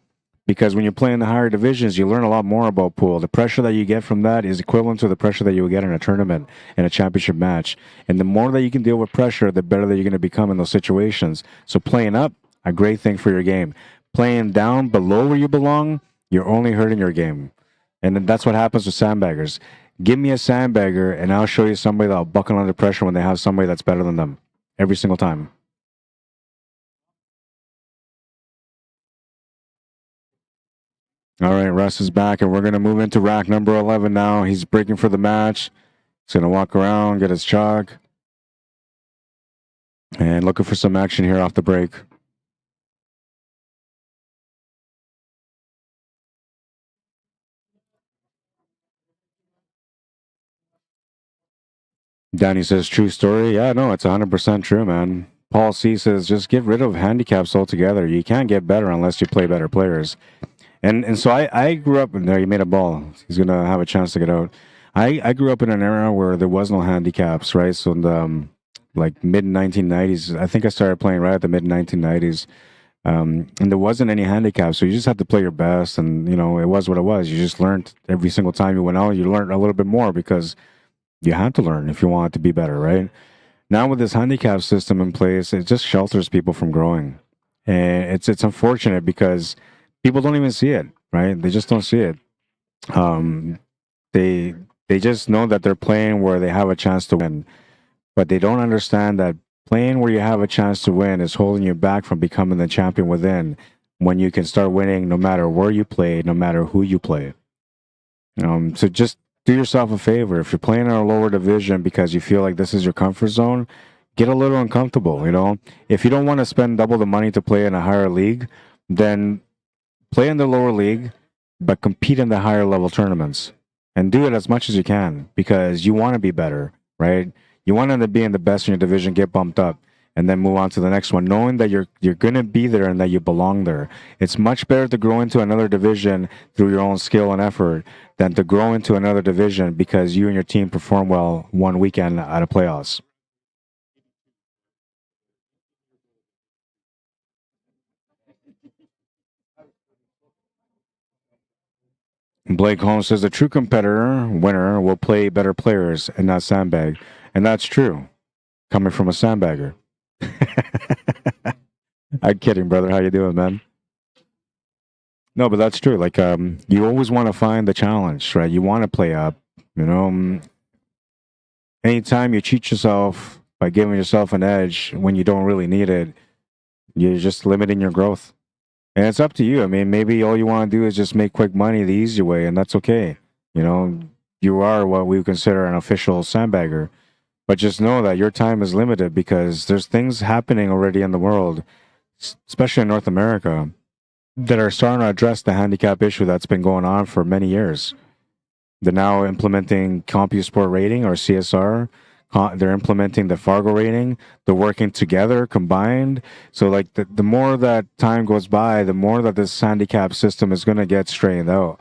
Because when you play in the higher divisions, you learn a lot more about pool. The pressure that you get from that is equivalent to the pressure that you would get in a tournament, in a championship match. And the more that you can deal with pressure, the better that you're going to become in those situations. So playing up, a great thing for your game. Playing down below where you belong, you're only hurting your game. And then that's what happens with sandbaggers. Give me a sandbagger, and I'll show you somebody that'll buckle under pressure when they have somebody that's better than them. Every single time. All right, Russ is back, and we're going to move into rack number 11 now. He's breaking for the match. He's going to walk around, get his chalk, and looking for some action here off the break. Danny says, true story. Yeah, no, it's 100% true, man. Paul C says, just get rid of handicaps altogether. You can't get better unless you play better players. And so I grew up in there. He made a ball. He's going to have a chance to get out. I grew up in an era where there was no handicaps, right? So in the like mid 1990s, I think I started playing right at the mid 1990s. And there wasn't any handicaps, so you just had to play your best, and you know it was what it was. You just learned every single time you went out. You learned a little bit more because you had to learn if you wanted to be better, right? Now with this handicap system in place, it just shelters people from growing, and it's unfortunate because people don't even see it, right? They just don't see it. Um, they they just know that they're playing where they have a chance to win, but they don't understand that playing where you have a chance to win is holding you back from becoming the champion within. When you can start winning, no matter where you play, no matter who you play. So just do yourself a favor. If you're playing in a lower division because you feel like this is your comfort zone, get a little uncomfortable. You know, if you don't want to spend double the money to play in a higher league, then play in the lower league, but compete in the higher level tournaments and do it as much as you can because you want to be better, right? You want to end up being the best in your division, get bumped up, and then move on to the next one, knowing that you're going to be there and that you belong there. It's much better to grow into another division through your own skill and effort than to grow into another division because you and your team perform well one weekend at a playoffs. Blake Holmes says a true competitor, winner, will play better players and not sandbag. And that's true, coming from a sandbagger. I'm kidding, brother. How you doing, man? No, but that's true. Like, you always want to find the challenge, right? You want to play up. You know, anytime you cheat yourself by giving yourself an edge when you don't really need it, you're just limiting your growth. And it's up to you. I mean, maybe all you want to do is just make quick money the easy way, and that's okay. You know, you are what we would consider an official sandbagger. But just know that your time is limited because there's things happening already in the world, especially in North America, that are starting to address the handicap issue that's been going on for many years. They're now implementing CompuSport rating or CSR. They're implementing the Fargo rating. They're working together, combined. So, like, the more that time goes by, the more that this handicap system is going to get straightened out.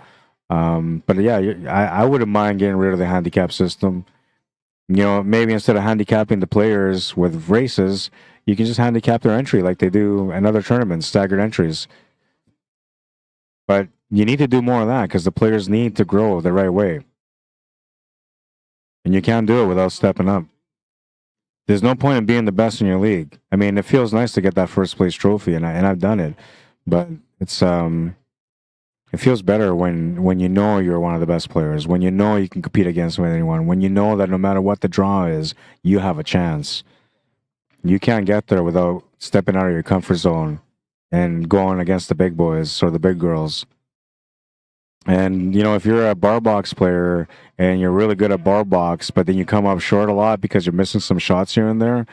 But yeah, I wouldn't mind getting rid of the handicap system. You know, maybe instead of handicapping the players with races, you can just handicap their entry like they do in other tournaments, staggered entries. But you need to do more of that because the players need to grow the right way. And you can't do it without stepping up. There's no point in being the best in your league. I mean, it feels nice to get that first place trophy, and I've done it, but it feels better when you know you're one of the best players, when you know you can compete against anyone, when you know that no matter what the draw is, you have a chance. You can't get there without stepping out of your comfort zone and going against the big boys or the big girls. And, you know, if you're a bar box player and you're really good at bar box, but then you come up short a lot because you're missing some shots here and there,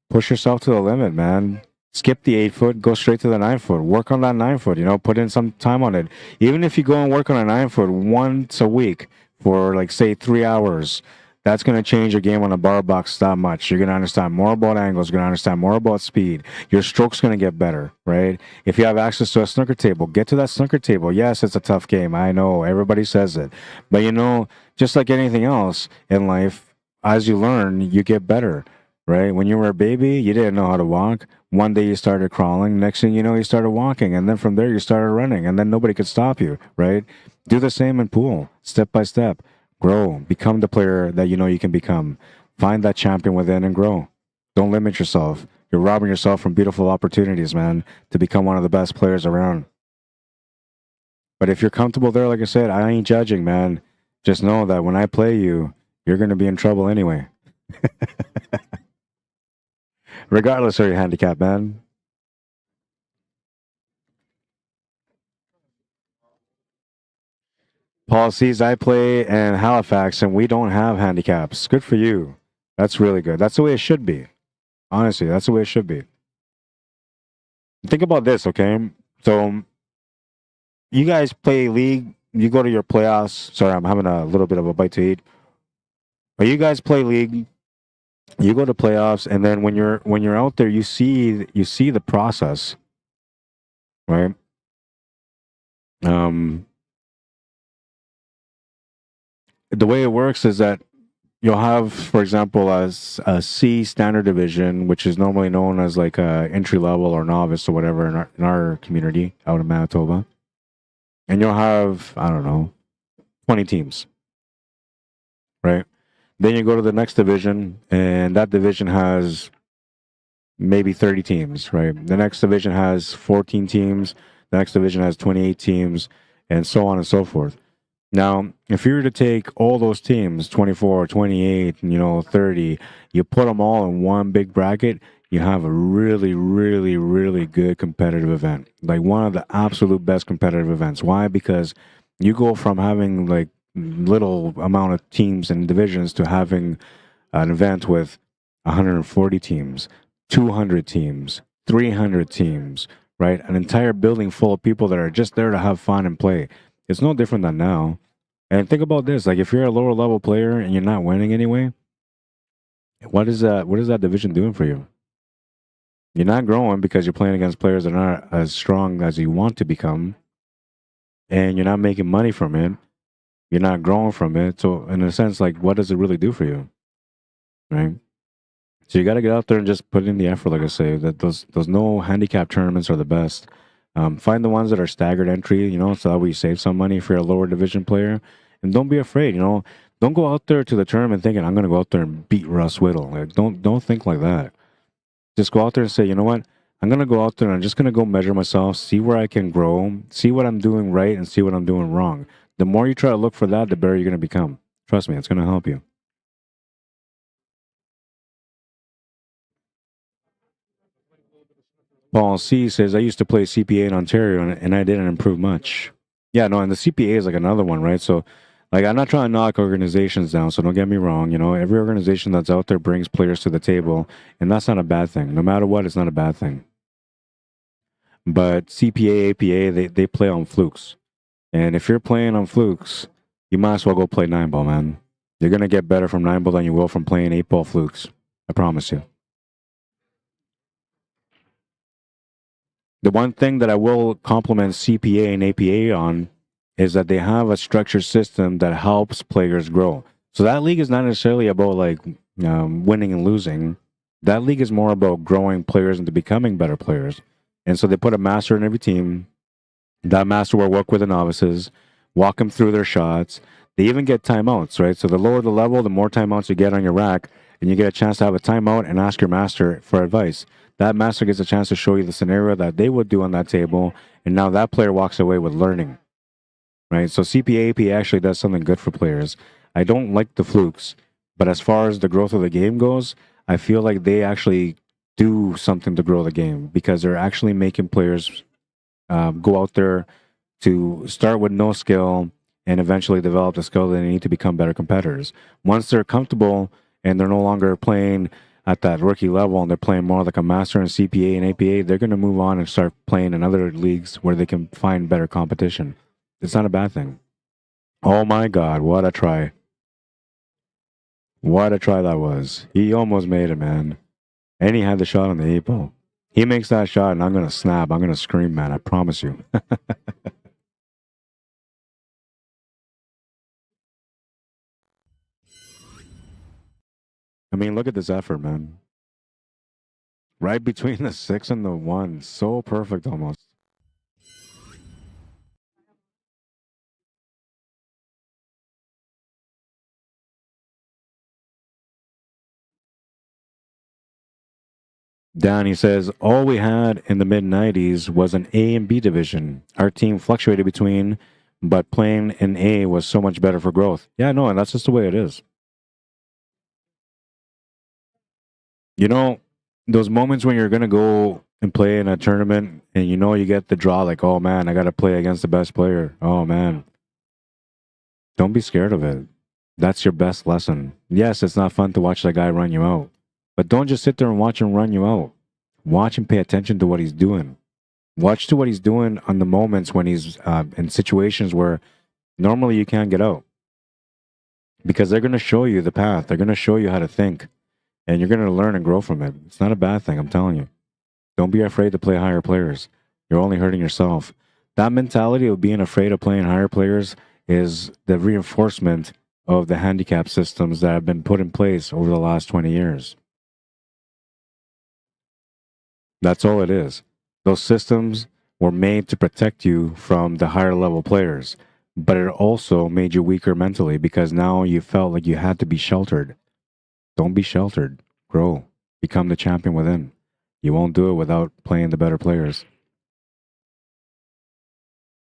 push yourself to the limit, man. Skip the 8-foot, go straight to the 9-foot. Work on that 9-foot, you know, put in some time on it. Even if you go and work on a 9-foot once a week for, like, say, 3 hours, that's going to change your game on a bar box that much. You're going to understand more about angles. You're going to understand more about speed. Your stroke's going to get better, right? If you have access to a snooker table, get to that snooker table. Yes, it's a tough game. I know. Everybody says it. But, you know, just like anything else in life, as you learn, you get better, right? When you were a baby, you didn't know how to walk. One day you started crawling. Next thing you know, you started walking. And then from there, you started running. And then nobody could stop you, right? Do the same in pool, step by step. Grow. Become the player that you know you can become. Find that champion within and grow. Don't limit yourself. You're robbing yourself from beautiful opportunities, man, to become one of the best players around. But if you're comfortable there, like I said, I ain't judging, man. Just know that when I play you, you're going to be in trouble anyway. Regardless of your handicap, man. Policies, I play in Halifax, and we don't have handicaps. Good for you. That's really good. That's the way it should be. Honestly, that's the way it should be. Think about this, okay? So you guys play league, you go to your playoffs. Sorry, I'm having a little bit of a bite to eat. But you guys play league, you go to playoffs, and then when you're out there, you see the process, right? The way it works is that you'll have, for example, as a C standard division, which is normally known as like a entry level or novice or whatever in our community out in Manitoba, and you'll have, I don't know, 20 teams, right? Then you go to the next division, and that division has maybe 30 teams, right? The next division has 14 teams. The next division has 28 teams, and so on and so forth. Now, if you were to take all those teams, 24, 28, 30, you put them all in one big bracket, you have a really, really, really good competitive event. Like one of the absolute best competitive events. Why? Because you go from having like little amount of teams and divisions to having an event with 140 teams, 200 teams, 300 teams, right? An entire building full of people that are just there to have fun and play. It's no different than now. And think about this: like, if you're a lower level player and you're not winning anyway, what is that division doing for you? You're not growing because you're playing against players that aren't as strong as you want to become, and you're not making money from it. You're not growing from it. So, in a sense, like, what does it really do for you, right? So you got to get out there and just put in the effort. Like I say, that those no handicap tournaments are the best. Find the ones that are staggered entry, so that way you save some money if you're a lower division player. And don't be afraid, Don't go out there to the tournament thinking, I'm going to go out there and beat Russ Whittle. Like, don't think like that. Just go out there and say, you know what? I'm going to go out there and I'm just going to go measure myself, see where I can grow, see what I'm doing right, and see what I'm doing wrong. The more you try to look for that, the better you're going to become. Trust me, it's going to help you. Paul C says, I used to play CPA in Ontario and I didn't improve much. Yeah, no, and the CPA is like another one, right? So, like, I'm not trying to knock organizations down, so don't get me wrong. Every organization that's out there brings players to the table, and that's not a bad thing. No matter what, it's not a bad thing. But CPA, APA, they play on flukes. And if you're playing on flukes, you might as well go play 9-ball, man. You're going to get better from 9-ball than you will from playing 8-ball flukes. I promise you. The one thing that I will compliment CPA and APA on is that they have a structured system that helps players grow. So that league is not necessarily about like winning and losing. That league is more about growing players into becoming better players. And so they put a master in every team. That master will work with the novices, walk them through their shots. They even get timeouts, right? So the lower the level, the more timeouts you get on your rack, and you get a chance to have a timeout and ask your master for advice. That master gets a chance to show you the scenario that they would do on that table, and now that player walks away with learning, right? So CPAP actually does something good for players. I don't like the flukes, but as far as the growth of the game goes, I feel like they actually do something to grow the game because they're actually making players go out there to start with no skill and eventually develop the skill that they need to become better competitors. Once they're comfortable and they're no longer playing at that rookie level and they're playing more like a master in CPA and APA, they're going to move on and start playing in other leagues where they can find better competition. It's not a bad thing. Oh my God, what a try. What a try that was. He almost made it, man. And he had the shot on the 8-ball. He makes that shot and I'm going to snap. I'm going to scream, man. I promise you. I mean, look at this effort, man. Right between the 6 and the 1. So perfect almost. Danny says, all we had in the mid-90s was an A and B division. Our team fluctuated between, but playing in A was so much better for growth. Yeah, no, and that's just the way it is. Those moments when you're going to go and play in a tournament and you get the draw like, oh man, I got to play against the best player. Oh man. Don't be scared of it. That's your best lesson. Yes, it's not fun to watch that guy run you out, but don't just sit there and watch him run you out. Watch and pay attention to what he's doing. Watch to what he's doing on the moments when he's in situations where normally you can't get out. Because they're going to show you the path. They're going to show you how to think. And you're going to learn and grow from it. It's not a bad thing, I'm telling you. Don't be afraid to play higher players. You're only hurting yourself. That mentality of being afraid of playing higher players is the reinforcement of the handicap systems that have been put in place over the last 20 years. That's all it is. Those systems were made to protect you from the higher level players, but it also made you weaker mentally because now you felt like you had to be sheltered. Don't be sheltered. Grow. Become the champion within. You won't do it without playing the better players.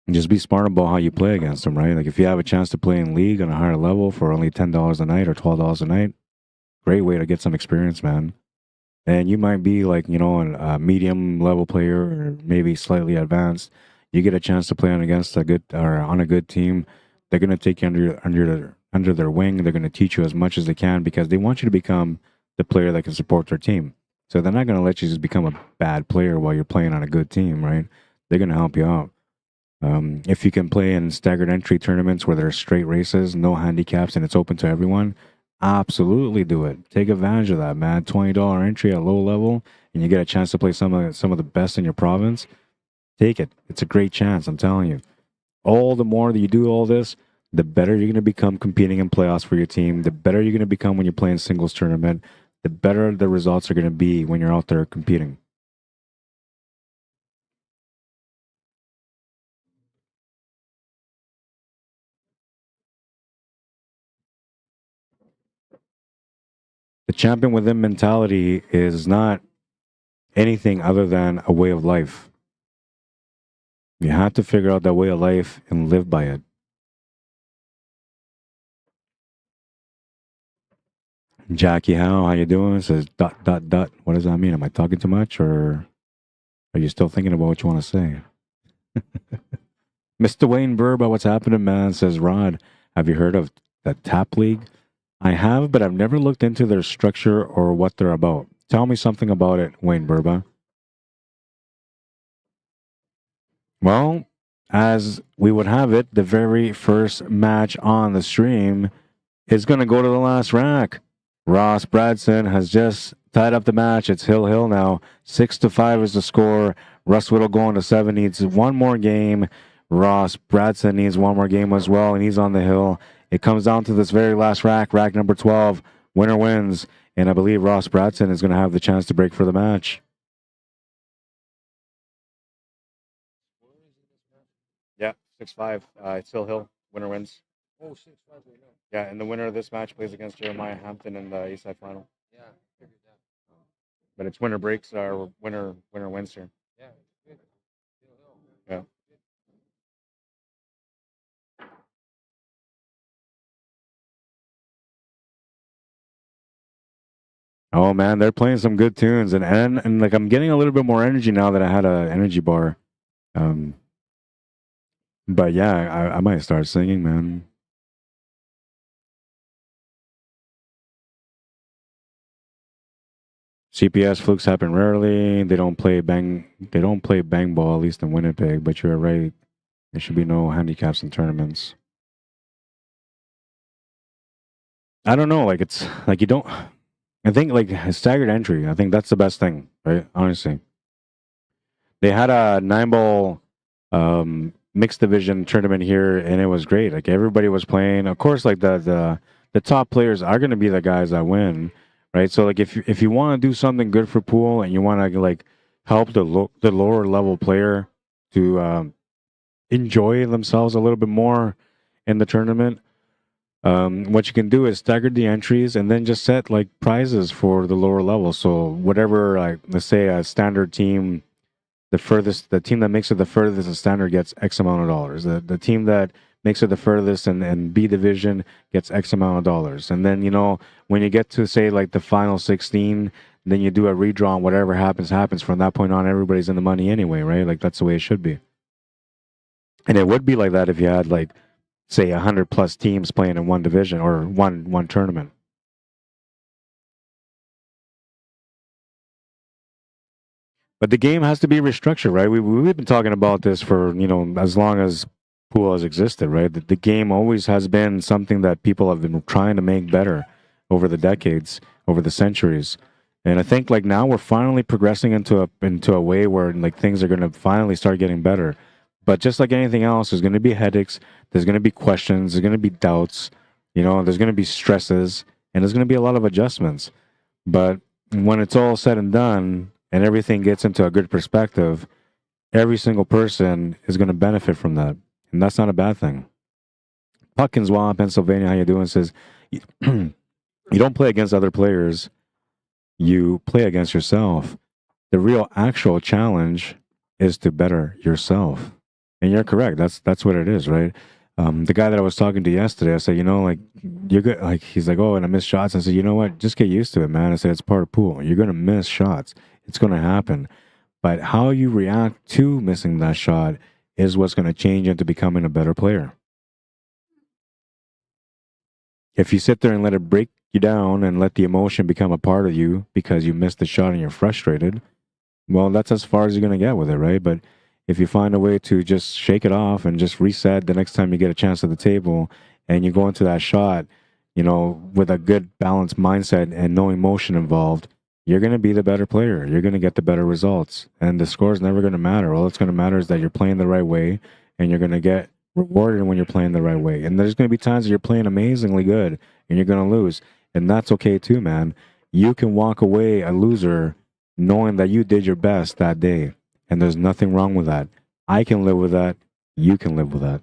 And just be smart about how you play against them, right? Like if you have a chance to play in league on a higher level for only $10 a night or $12 a night, great way to get some experience, man. And you might be like, you know, a medium level player or maybe slightly advanced. You get a chance to play on against a good or on a good team. They're going to take you under their wing. They're going to teach you as much as they can because they want you to become the player that can support their team. So they're not going to let you just become a bad player while you're playing on a good team, right? They're going to help you out. If you can play in staggered entry tournaments where there's straight races, no handicaps, and it's open to everyone, absolutely do it. Take advantage of that, man. $20 entry at low level, and you get a chance to play some of the best in your province. Take it. It's a great chance, I'm telling you. All the more that you do all this, the better you're going to become competing in playoffs for your team. The better you're going to become when you're playing singles tournament. The better the results are going to be when you're out there competing. The champion within mentality is not anything other than a way of life. You have to figure out that way of life and live by it. Jackie Howe, how you doing? Says ... What does that mean? Am I talking too much or are you still thinking about what you want to say? Mr. Wayne Burba, what's happening, man? Says Rod, have you heard of the Tap League? I have, but I've never looked into their structure or what they're about. Tell me something about it, Wayne Burba. Well, as we would have it, the very first match on the stream is going to go to the last rack. Ross Bradson has just tied up the match. It's Hill now. 6-5 is the score. Russ Whittle going to 7 needs one more game. Ross Bradson needs one more game as well, and he's on the hill. It comes down to this very last rack, rack number 12. Winner wins, and I believe Ross Bradson is going to have the chance to break for the match. Yeah, 6-5. It's Hill. Winner wins. Oh, 6-5 right now. Yeah, and the winner of this match plays against Jeremiah Hampton in the Eastside final. Yeah, figured that. But it's winner breaks or winner wins here. Yeah, good. Yeah. Oh man, they're playing some good tunes, and like I'm getting a little bit more energy now that I had an energy bar. But yeah, I might start singing, man. CPS flukes happen rarely. They don't play bang ball, at least in Winnipeg. But you're right. There should be no handicaps in tournaments. I don't know. Like it's like you don't. I think like staggered entry. I think that's the best thing, right? Honestly, they had a 9-ball mixed division tournament here, and it was great. Like everybody was playing. Of course, like the top players are going to be the guys that win, right? So like if you want to do something good for pool and you want to like help the lower level player to enjoy themselves a little bit more in the tournament, what you can do is stagger the entries and then just set like prizes for the lower level. So whatever, like let's say a standard team, the team that makes it the furthest in standard gets X amount of dollars. The team that makes it the furthest in B division gets X amount of dollars. And then, you know, when you get to say like the final 16, then you do a redraw and whatever happens. From that point on, everybody's in the money anyway, right? Like that's the way it should be. And it would be like that if you had like say 100+ teams playing in one division or one tournament. But the game has to be restructured, right? We've been talking about this for, as long as pool has existed, right? The game always has been something that people have been trying to make better over the decades, over the centuries. And I think like now we're finally progressing into a way where like things are going to finally start getting better. But just like anything else, there's going to be headaches, there's going to be questions, there's going to be doubts, there's going to be stresses, and there's going to be a lot of adjustments. But when it's all said and done and everything gets into a good perspective, every single person is going to benefit from that. And that's not a bad thing. Puckinswa, Pennsylvania, how you doing? Says, you don't play against other players. You play against yourself. The real actual challenge is to better yourself. And you're correct. That's what it is, right? The guy that I was talking to yesterday, I said, like, you're good. Like, he's like, oh, and I miss shots. I said, you know what? Just get used to it, man. I said, it's part of pool. You're going to miss shots. It's going to happen. But how you react to missing that shot is what's going to change into becoming a better player. If you sit there and let it break you down and let the emotion become a part of you because you missed the shot and you're frustrated, well, that's as far as you're going to get with it, right? But if you find a way to just shake it off and just reset the next time you get a chance at the table and you go into that shot, with a good balanced mindset and no emotion involved, you're going to be the better player. You're going to get the better results. And the score is never going to matter. All that's going to matter is that you're playing the right way and you're going to get rewarded when you're playing the right way. And there's going to be times that you're playing amazingly good and you're going to lose. And that's okay too, man. You can walk away a loser knowing that you did your best that day. And there's nothing wrong with that. I can live with that. You can live with that.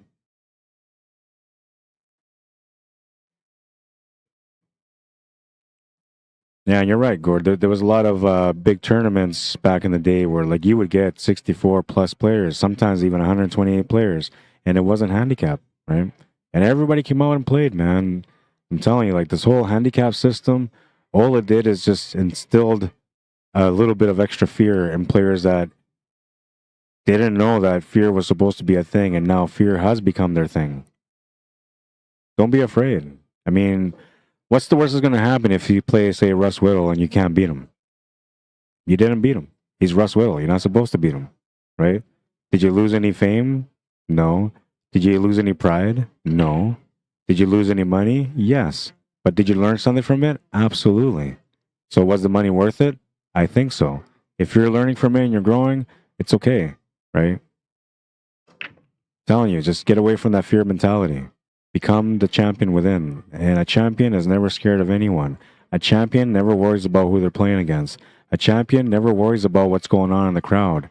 Yeah, and you're right, Gord. There was a lot of big tournaments back in the day where like you would get 64+ players, sometimes even 128 players, and it wasn't handicap, right? And everybody came out and played, man. I'm telling you, like this whole handicap system, all it did is just instilled a little bit of extra fear in players that they didn't know that fear was supposed to be a thing, and now fear has become their thing. Don't be afraid. I mean, what's the worst that's going to happen if you play, say, Russ Whittle and you can't beat him? You didn't beat him. He's Russ Whittle. You're not supposed to beat him, right? Did you lose any fame? No. Did you lose any pride? No. Did you lose any money? Yes. But did you learn something from it? Absolutely. So was the money worth it? I think so. If you're learning from it and you're growing, it's okay, right? Telling you, just get away from that fear mentality. Become the champion within. And a champion is never scared of anyone. A champion never worries about who they're playing against. A champion never worries about what's going on in the crowd.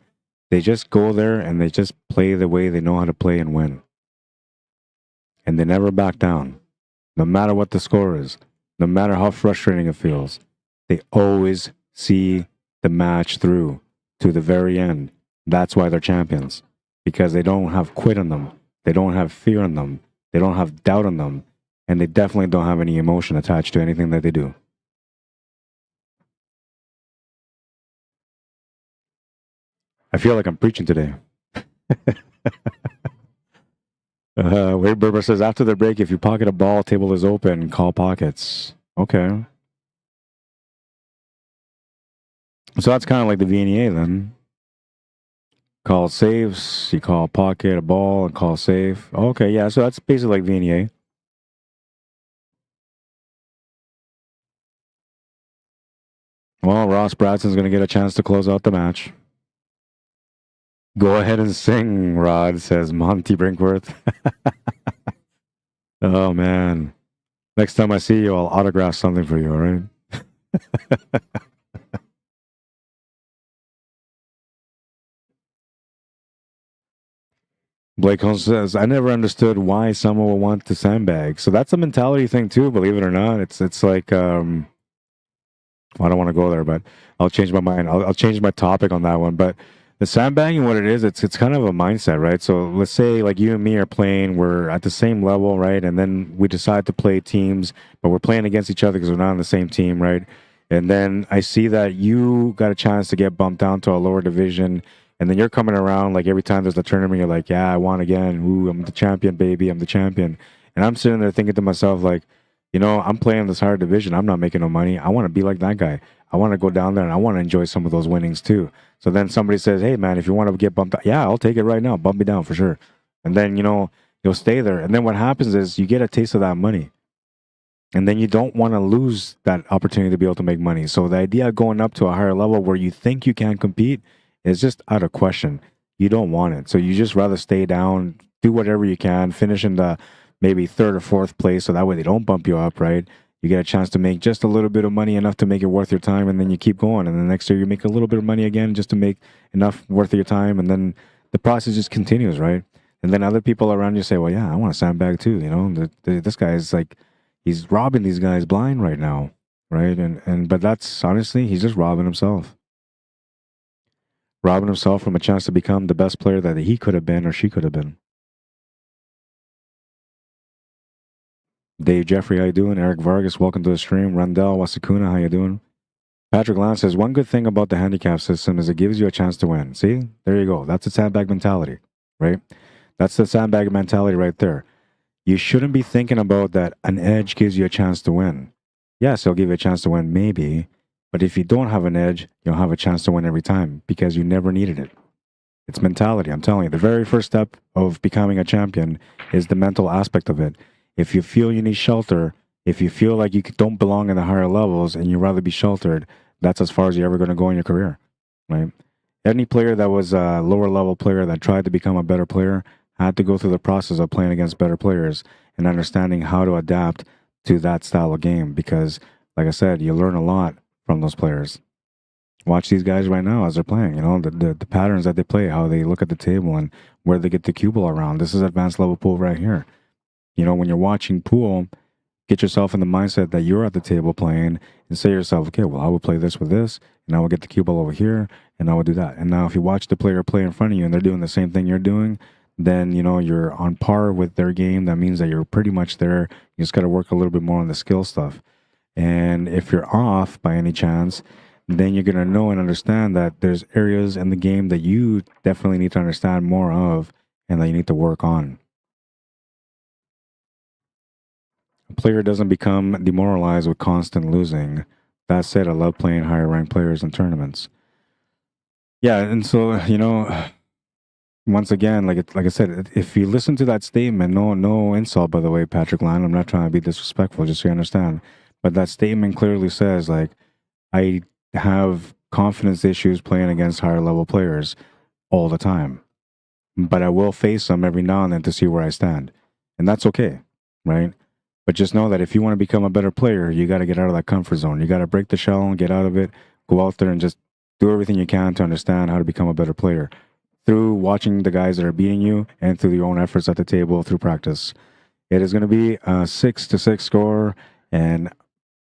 They just go there and they just play the way they know how to play and win. And they never back down. No matter what the score is. No matter how frustrating it feels. They always see the match through to the very end. That's why they're champions. Because they don't have quit in them. They don't have fear in them. They don't have doubt in them. And they definitely don't have any emotion attached to anything that they do. I feel like I'm preaching today. Wade Berber says, after the break, if you pocket a ball, table is open, call pockets. Okay. So that's kind of like the VNEA then. Call saves, you call pocket a ball and call save. Okay, yeah, so that's basically like VNEA. Well, Ross Bradson's going to get a chance to close out the match. Go ahead and sing, Rod, says Monty Brinkworth. Oh, man. Next time I see you, I'll autograph something for you, all right? Blake Holmes says, I never understood why someone would want to sandbag. So that's a mentality thing too, believe it or not. It's like, well, I don't want to go there, but I'll change my mind. I'll change my topic on that one. But the sandbagging, what it is, it's kind of a mindset, right? So let's say like you and me are playing, we're at the same level, right? And then we decide to play teams, but we're playing against each other because we're not on the same team, right? And then I see that you got a chance to get bumped down to a lower division And then you're coming around like every time there's a tournament, you're like, yeah, I won again. Ooh, I'm the champion, baby. I'm the champion. And I'm sitting there thinking to myself, like, you know, I'm playing this higher division. I'm not making no money. I want to be like that guy. I want to go down there and I want to enjoy some of those winnings too. So then somebody says, hey, man, if you want to get bumped up, yeah, I'll take it right now. Bump me down for sure. And then, you know, you'll stay there. And then what happens is you get a taste of that money. And then you don't want to lose that opportunity to be able to make money. So the idea of going up to a higher level where you think you can compete is just out of question. You don't want it. So you just rather stay down, do whatever you can, finish in the maybe third or fourth place so that way they don't bump you up, right? You get a chance to make just a little bit of money, enough to make it worth your time, and then you keep going. And the next year you make a little bit of money again just to make enough worth of your time. And then the process just continues, right? And then other people around you say, well, yeah, I want a sandbag too. You know, this guy is like, he's robbing these guys blind right now, right? But that's honestly, he's just robbing himself. Robbing himself from a chance to become the best player that he could have been or she could have been. Dave Jeffrey, how you doing? Eric Vargas, welcome to the stream. Randell Wasakuna, how you doing? Patrick Lance says, one good thing about the handicap system is it gives you a chance to win. See? There you go. That's the sandbag mentality, right? That's the sandbag mentality right there. You shouldn't be thinking about that an edge gives you a chance to win. Yes, it'll give you a chance to win, maybe. But if you don't have an edge, you'll have a chance to win every time because you never needed it. It's mentality, I'm telling you. The very first step of becoming a champion is the mental aspect of it. If you feel you need shelter, if you feel like you don't belong in the higher levels and you'd rather be sheltered, that's as far as you're ever going to go in your career, right? Any player that was a lower level player that tried to become a better player had to go through the process of playing against better players and understanding how to adapt to that style of game because, like I said, you learn a lot from those players. Watch these guys right now as they're playing, you know, the patterns that they play, how they look at the table and where they get the cue ball around. This is advanced level pool right here. You know, when you're watching pool, get yourself in the mindset that you're at the table playing and say to yourself, okay, well, I will play this with this, and I will get the cue ball over here, and I will do that. And now if you watch the player play in front of you and they're doing the same thing you're doing, then, you know, you're on par with their game. That means that you're pretty much there. You just got to work a little bit more on the skill stuff. And if you're off by any chance, then you're going to know and understand that there's areas in the game that you definitely need to understand more of and that you need to work on. A player doesn't become demoralized with constant losing. That said, I love playing higher ranked players in tournaments. Yeah, and so, you know, once again, like I said, if you listen to that statement, no insult, by the way, Patrick Lyon, I'm not trying to be disrespectful, just so you understand. But that statement clearly says, like, I have confidence issues playing against higher level players all the time. But I will face them every now and then to see where I stand. And that's okay, right? But just know that if you want to become a better player, you got to get out of that comfort zone. You got to break the shell and get out of it. Go out there and just do everything you can to understand how to become a better player through watching the guys that are beating you and through your own efforts at the table through practice. It is going to be a 6-6 score, and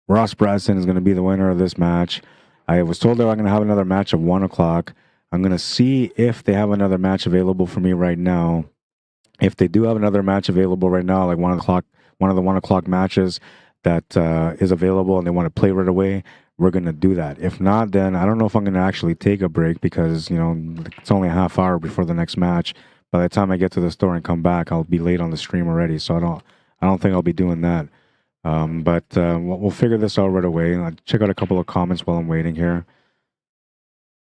Ross Bradson is going to be the winner of this match. I was told that I'm going to have another match at 1 o'clock. I'm going to see if they have another match available for me right now. If they do have another match available right now, like 1 o'clock, one of the 1 o'clock matches that is available and they want to play right away, we're going to do that. If not, then I don't know if I'm going to actually take a break because, you know, it's only a half hour before the next match. By the time I get to the store and come back, I'll be late on the stream already. So I don't think I'll be doing that. But we'll figure this out right away. I'll check out a couple of comments while I'm waiting here.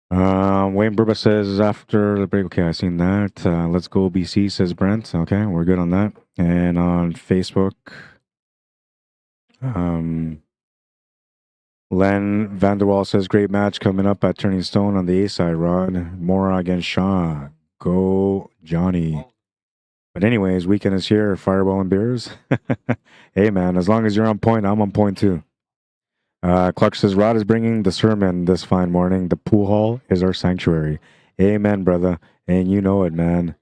Wayne Burba says after the break. Okay, I've seen that. Let's go BC, says Brent. Okay, we're good on that. And on Facebook, Len Vanderwall says, great match coming up at Turning Stone on the A side, Rod. Mora against Shaw. Go, Johnny. But anyways, weekend is here. Fireball and beers. Hey, man, as long as you're on point, I'm on point too. Clark says, Rod is bringing the sermon this fine morning. The pool hall is our sanctuary. Amen, brother. And you know it, man.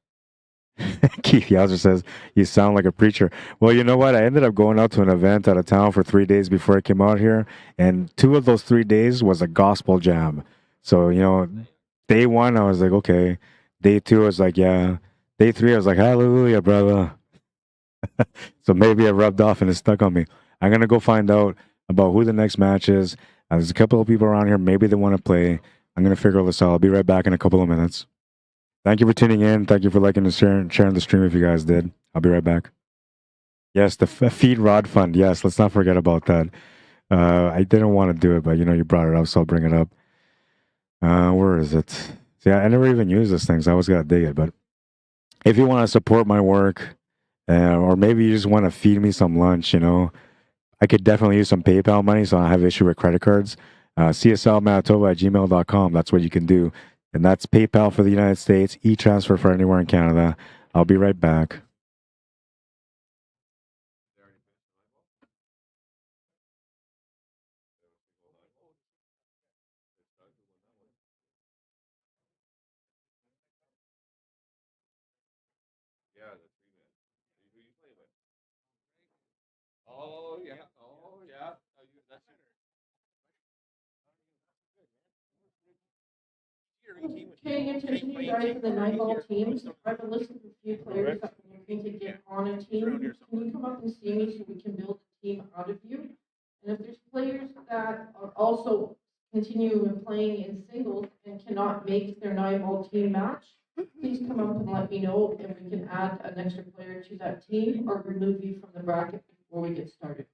Keith Yowzer says, you sound like a preacher. Well, you know what? I ended up going out to an event out of town for 3 days before I came out here. And 2 of those 3 days was a gospel jam. So, you know, day 1, I was like, okay. Day 2, I was like, yeah. Day 3, I was like, hallelujah, brother. So maybe it rubbed off and it stuck on me. I'm going to go find out about who the next match is. There's a couple of people around here. Maybe they want to play. I'm going to figure all this out. I'll be right back in a couple of minutes. Thank you for tuning in. Thank you for liking and sharing the stream if you guys did. I'll be right back. Yes, the Feed Rod Fund. Yes, let's not forget about that. I didn't want to do it, but you brought it up, so I'll bring it up. Where is it? See, I never even use these things. I always gotta dig it. But if you want to support my work, or maybe you just want to feed me some lunch, I could definitely use some PayPal money, so I don't have issue with credit cards. CSLmanitoba@gmail.com. That's what you can do. And that's PayPal for the United States, e-transfer for anywhere in Canada. I'll be right back. Oh yeah. Oh yeah. That's Paying attention, you guys, to the 9-ball teams. I have a list of a few players that are looking to get on a team. Can you come up and see me so we can build a team out of you? And if there's players that are also continuing playing in singles and cannot make their 9-ball team match, please come up and let me know, and we can add an extra player to that team or remove you from the bracket before we get started.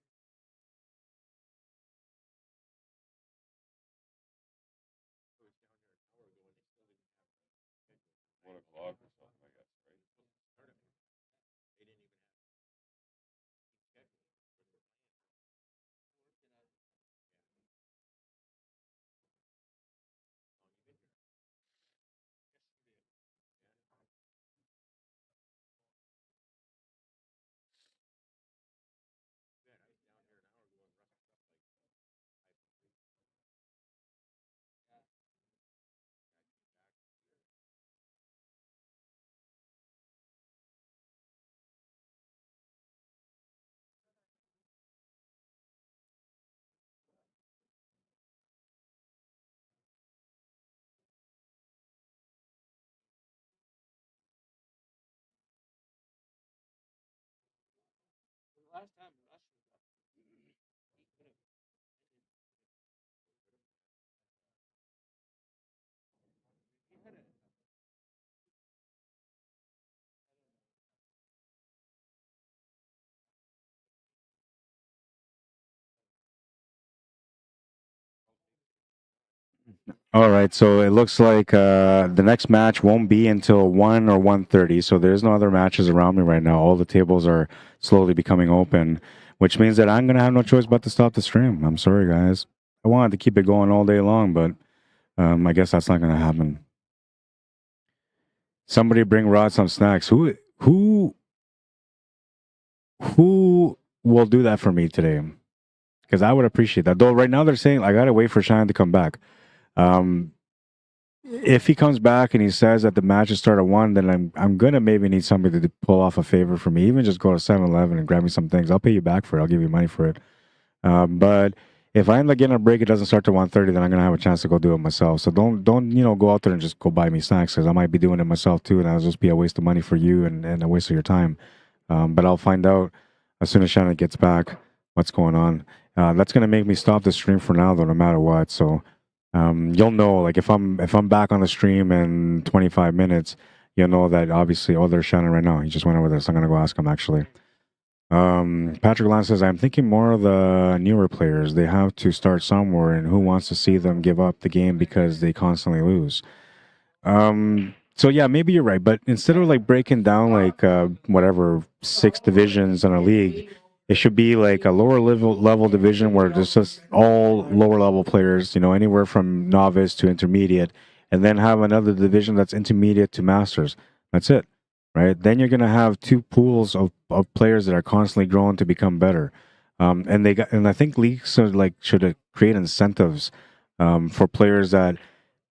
All right, so it looks like the next match won't be until 1 or 1:30. So there's no other matches around me right now. All the tables are slowly becoming open, which means that I'm gonna have no choice but to stop the stream. I'm sorry, guys. I wanted to keep it going all day long, but I guess that's not gonna happen. Somebody bring Rod some snacks. Who will do that for me today? Because I would appreciate that. Though right now they're saying I gotta wait for Shine to come back. If he comes back and he says that the match is start at 1, then I'm gonna maybe need somebody to pull off a favor for me. Even just go to 7-Eleven and grab me some things. I'll pay you back for it. I'll give you money for it. But if I end up getting a break, it doesn't start till 1:30, then I'm gonna have a chance to go do it myself. So don't go out there and just go buy me snacks, because I might be doing it myself too, and that'll just be a waste of money for you and a waste of your time. But I'll find out as soon as Shannon gets back what's going on. That's gonna make me stop the stream for now, though, no matter what. So you'll know, like if I'm back on the stream in 25 minutes, you'll know that obviously. Oh, there's Shannon right now. He just went over there, so I'm gonna go ask him actually. Patrick Lance says, I'm thinking more of the newer players. They have to start somewhere, and who wants to see them give up the game because they constantly lose? So yeah, maybe you're right, but instead of like breaking down like whatever 6 divisions in a league, it should be like a lower level division where there's just all lower level players, anywhere from novice to intermediate, and then have another division that's intermediate to masters. That's it, right? Then you're gonna have 2 pools of players that are constantly growing to become better. And I think leagues should create incentives for players that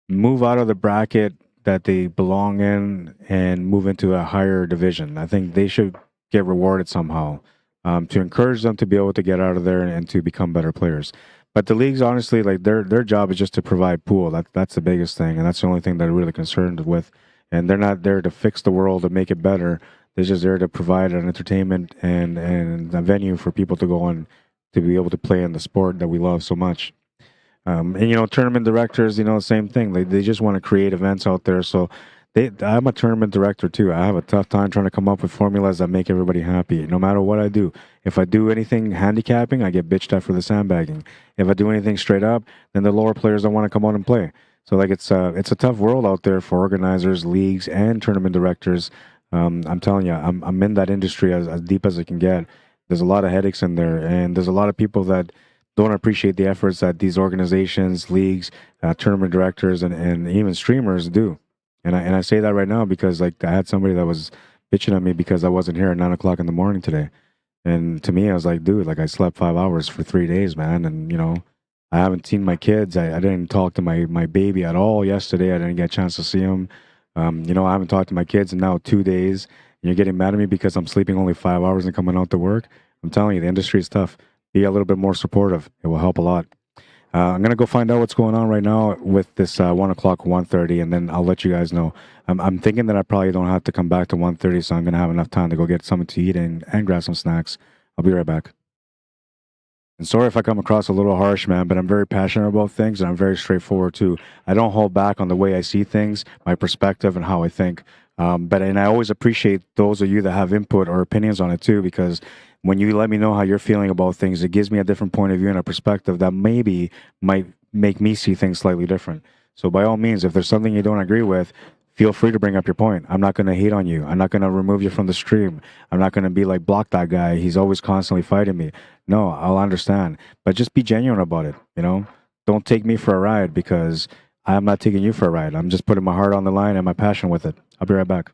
move out of the bracket that they belong in and move into a higher division. I think they should get rewarded somehow to encourage them to be able to get out of there and to become better players. But the leagues, honestly, like their job is just to provide pool. That's the biggest thing, and that's the only thing that they're really concerned with. And they're not there to fix the world and make it better. They're just there to provide an entertainment and a venue for people to go on to be able to play in the sport that we love so much. And tournament directors, same thing. They just want to create events out there so I'm a tournament director too. I have a tough time trying to come up with formulas that make everybody happy, no matter what I do. If I do anything handicapping, I get bitched at for the sandbagging. If I do anything straight up, then the lower players don't want to come out and play. So like it's a tough world out there for organizers, leagues, and tournament directors. I'm telling you, I'm in that industry as deep as it can get. There's a lot of headaches in there, and there's a lot of people that don't appreciate the efforts that these organizations, leagues, tournament directors, and even streamers do. And I say that right now because like I had somebody that was bitching at me because I wasn't here at 9 o'clock in the morning today. And to me, I was like, dude, like I slept 5 hours for 3 days, man. And I haven't seen my kids. I didn't talk to my baby at all yesterday. I didn't get a chance to see him. I haven't talked to my kids in now 2 days. And you're getting mad at me because I'm sleeping only 5 hours and coming out to work. I'm telling you, the industry is tough. Be a little bit more supportive. It will help a lot. I'm gonna go find out what's going on right now with this 1 o'clock, 1:30, and then I'll let you guys know. I'm thinking that I probably don't have to come back to 1:30, so I'm gonna have enough time to go get something to eat and grab some snacks. I'll be right back. And sorry if I come across a little harsh, man, but I'm very passionate about things and I'm very straightforward too. I don't hold back on the way I see things, my perspective, and how I think. And I always appreciate those of you that have input or opinions on it too, because when you let me know how you're feeling about things, it gives me a different point of view and a perspective that maybe might make me see things slightly different. So by all means, if there's something you don't agree with, feel free to bring up your point. I'm not going to hate on you. I'm not going to remove you from the stream. I'm not going to be like, block that guy. He's always constantly fighting me. No, I'll understand. But just be genuine about it, Don't take me for a ride because I'm not taking you for a ride. I'm just putting my heart on the line and my passion with it. I'll be right back.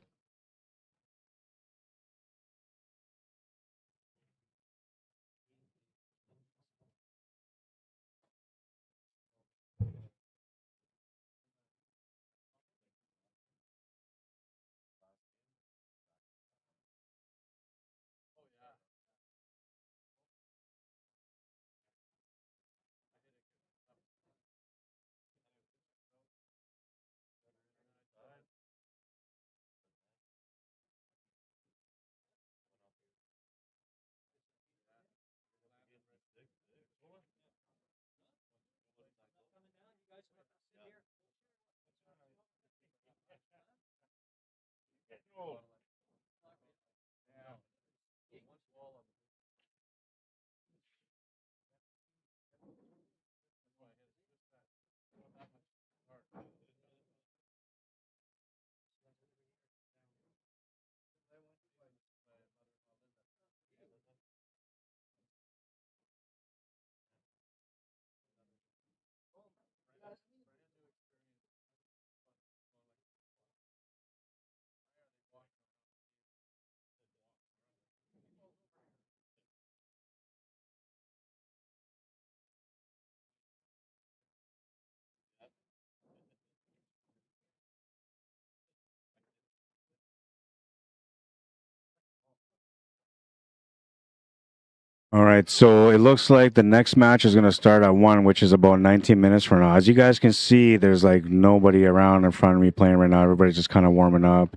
All right, so it looks like the next match is going to start at 1, which is about 19 minutes from now. As you guys can see, there's like nobody around in front of me playing right now. Everybody's just kind of warming up.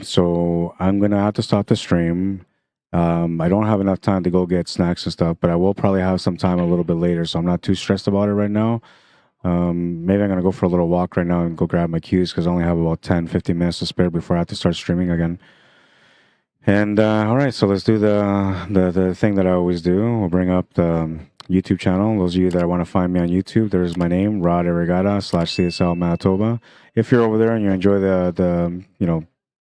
So I'm going to have to stop the stream. I don't have enough time to go get snacks and stuff, but I will probably have some time a little bit later, so I'm not too stressed about it right now. Maybe I'm going to go for a little walk right now and go grab my cues because I only have about 10, 15 minutes to spare before I have to start streaming again. And all right, so let's do the thing that I always do. We'll bring up the YouTube channel. Those of you that want to find me on YouTube, there's my name, Rod Irrigata /CSL Manitoba. If you're over there and you enjoy the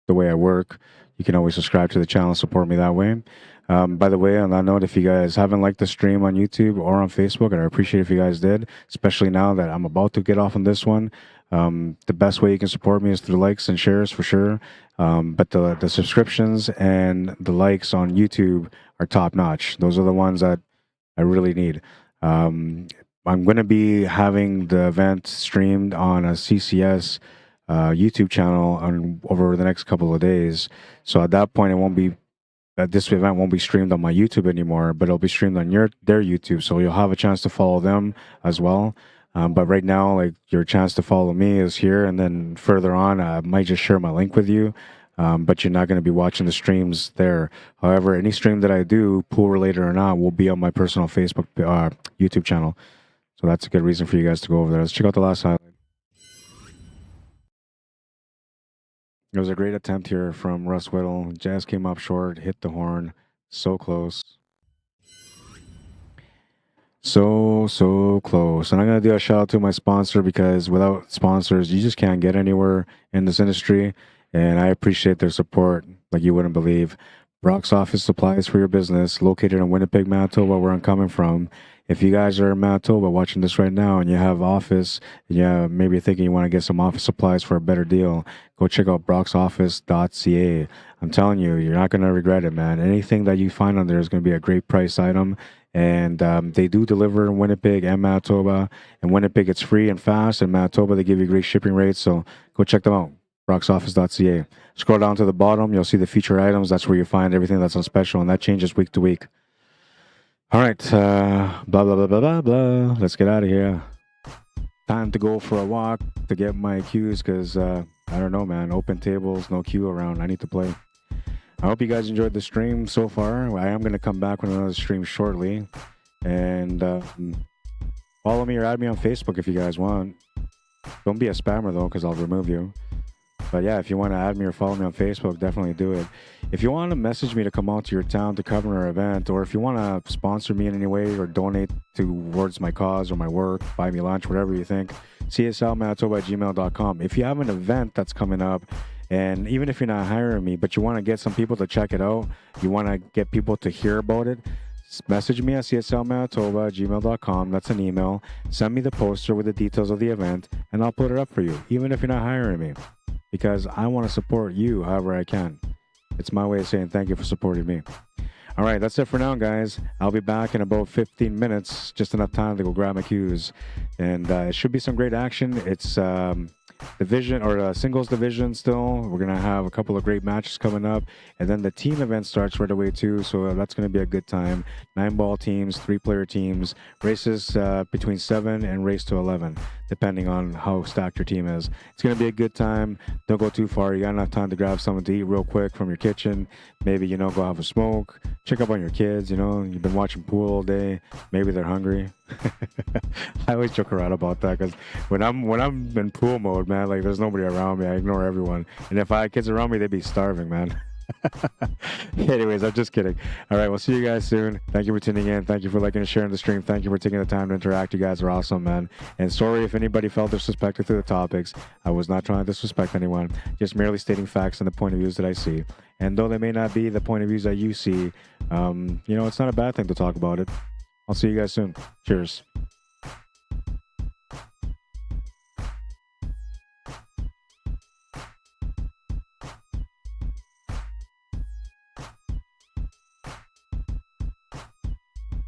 way I work, you can always subscribe to the channel, support me that way. By the way, on that note, if you guys haven't liked the stream on YouTube or on Facebook, I'd appreciate if you guys did, especially now that I'm about to get off on this one. The best way you can support me is through likes and shares for sure. But the subscriptions and the likes on YouTube are top notch. Those are the ones that I really need. I'm going to be having the event streamed on a CCS YouTube channel over the next couple of days. So at that point, this event won't be streamed on my YouTube anymore, but it'll be streamed on their YouTube. So you'll have a chance to follow them as well. But right now, like your chance to follow me is here, and then further on, I might just share my link with you. But you're not going to be watching the streams there. However, any stream that I do, pool related or not, will be on my personal Facebook, YouTube channel. So that's a good reason for you guys to go over there. Let's check out the last highlight. It was a great attempt here from Russ Whittle. Jazz came up short, hit the horn. So close. So close. And I'm going to do a shout out to my sponsor because without sponsors, you just can't get anywhere in this industry. And I appreciate their support like you wouldn't believe. Brock's Office Supplies for your business, located in Winnipeg, Manitoba, where I'm coming from. If you guys are in Manitoba watching this right now and you have office, maybe you're thinking you want to get some office supplies for a better deal, go check out brocksoffice.ca. I'm telling you, you're not going to regret it, man. Anything that you find on there is going to be a great price item. And they do deliver in Winnipeg and Manitoba. In Winnipeg, it's free and fast. In Manitoba, they give you great shipping rates. So go check them out, brocksoffice.ca. Scroll down to the bottom. You'll see the featured items. That's where you find everything that's on special, and that changes week to week. All right. Blah, blah, blah, blah, blah, blah. Let's get out of here. Time to go for a walk to get my cues because, I don't know, man. Open tables, no cue around. I need to play. I hope you guys enjoyed the stream so far. I am going to come back with another stream shortly. And follow me or add me on Facebook if you guys want. Don't be a spammer, though, because I'll remove you. But yeah, if you want to add me or follow me on Facebook, definitely do it. If you want to message me to come out to your town to cover an event, or if you want to sponsor me in any way or donate towards my cause or my work, buy me lunch, whatever you think, cslmanitoba@gmail.com. If you have an event that's coming up, and even if you're not hiring me, but you want to get some people to check it out, you want to get people to hear about it, message me at cslmanitoba@gmail.com. That's an email. Send me the poster with the details of the event, and I'll put it up for you, even if you're not hiring me. Because I want to support you however I can. It's my way of saying thank you for supporting me. All right, that's it for now, guys. I'll be back in about 15 minutes, just enough time to go grab my cues. And it should be some great action. It's division or singles division still. We're going to have a couple of great matches coming up. And then the team event starts right away, too. So that's going to be a good time. 9-ball teams, 3-player teams, races between 7 and race to 11, depending on how stacked your team is. It's going to be a good time. Don't go too far. You got enough time to grab something to eat real quick from your kitchen. Maybe, go have a smoke. Check up on your kids. You've been watching pool all day. Maybe they're hungry. I always joke around about that because when I'm in pool mode, man, like there's nobody around me. I ignore everyone. And if I had kids around me, they'd be starving, man. Anyways, I'm just kidding. All right, we'll see you guys soon. Thank you for tuning in. Thank you for liking and sharing the stream. Thank you for taking the time to interact. You guys are awesome, man. And sorry if anybody felt disrespected through the topics. I was not trying to disrespect anyone, just merely stating facts and the point of views that I see. And though they may not be the point of views that you see, it's not a bad thing to talk about it. I'll see you guys soon. Cheers.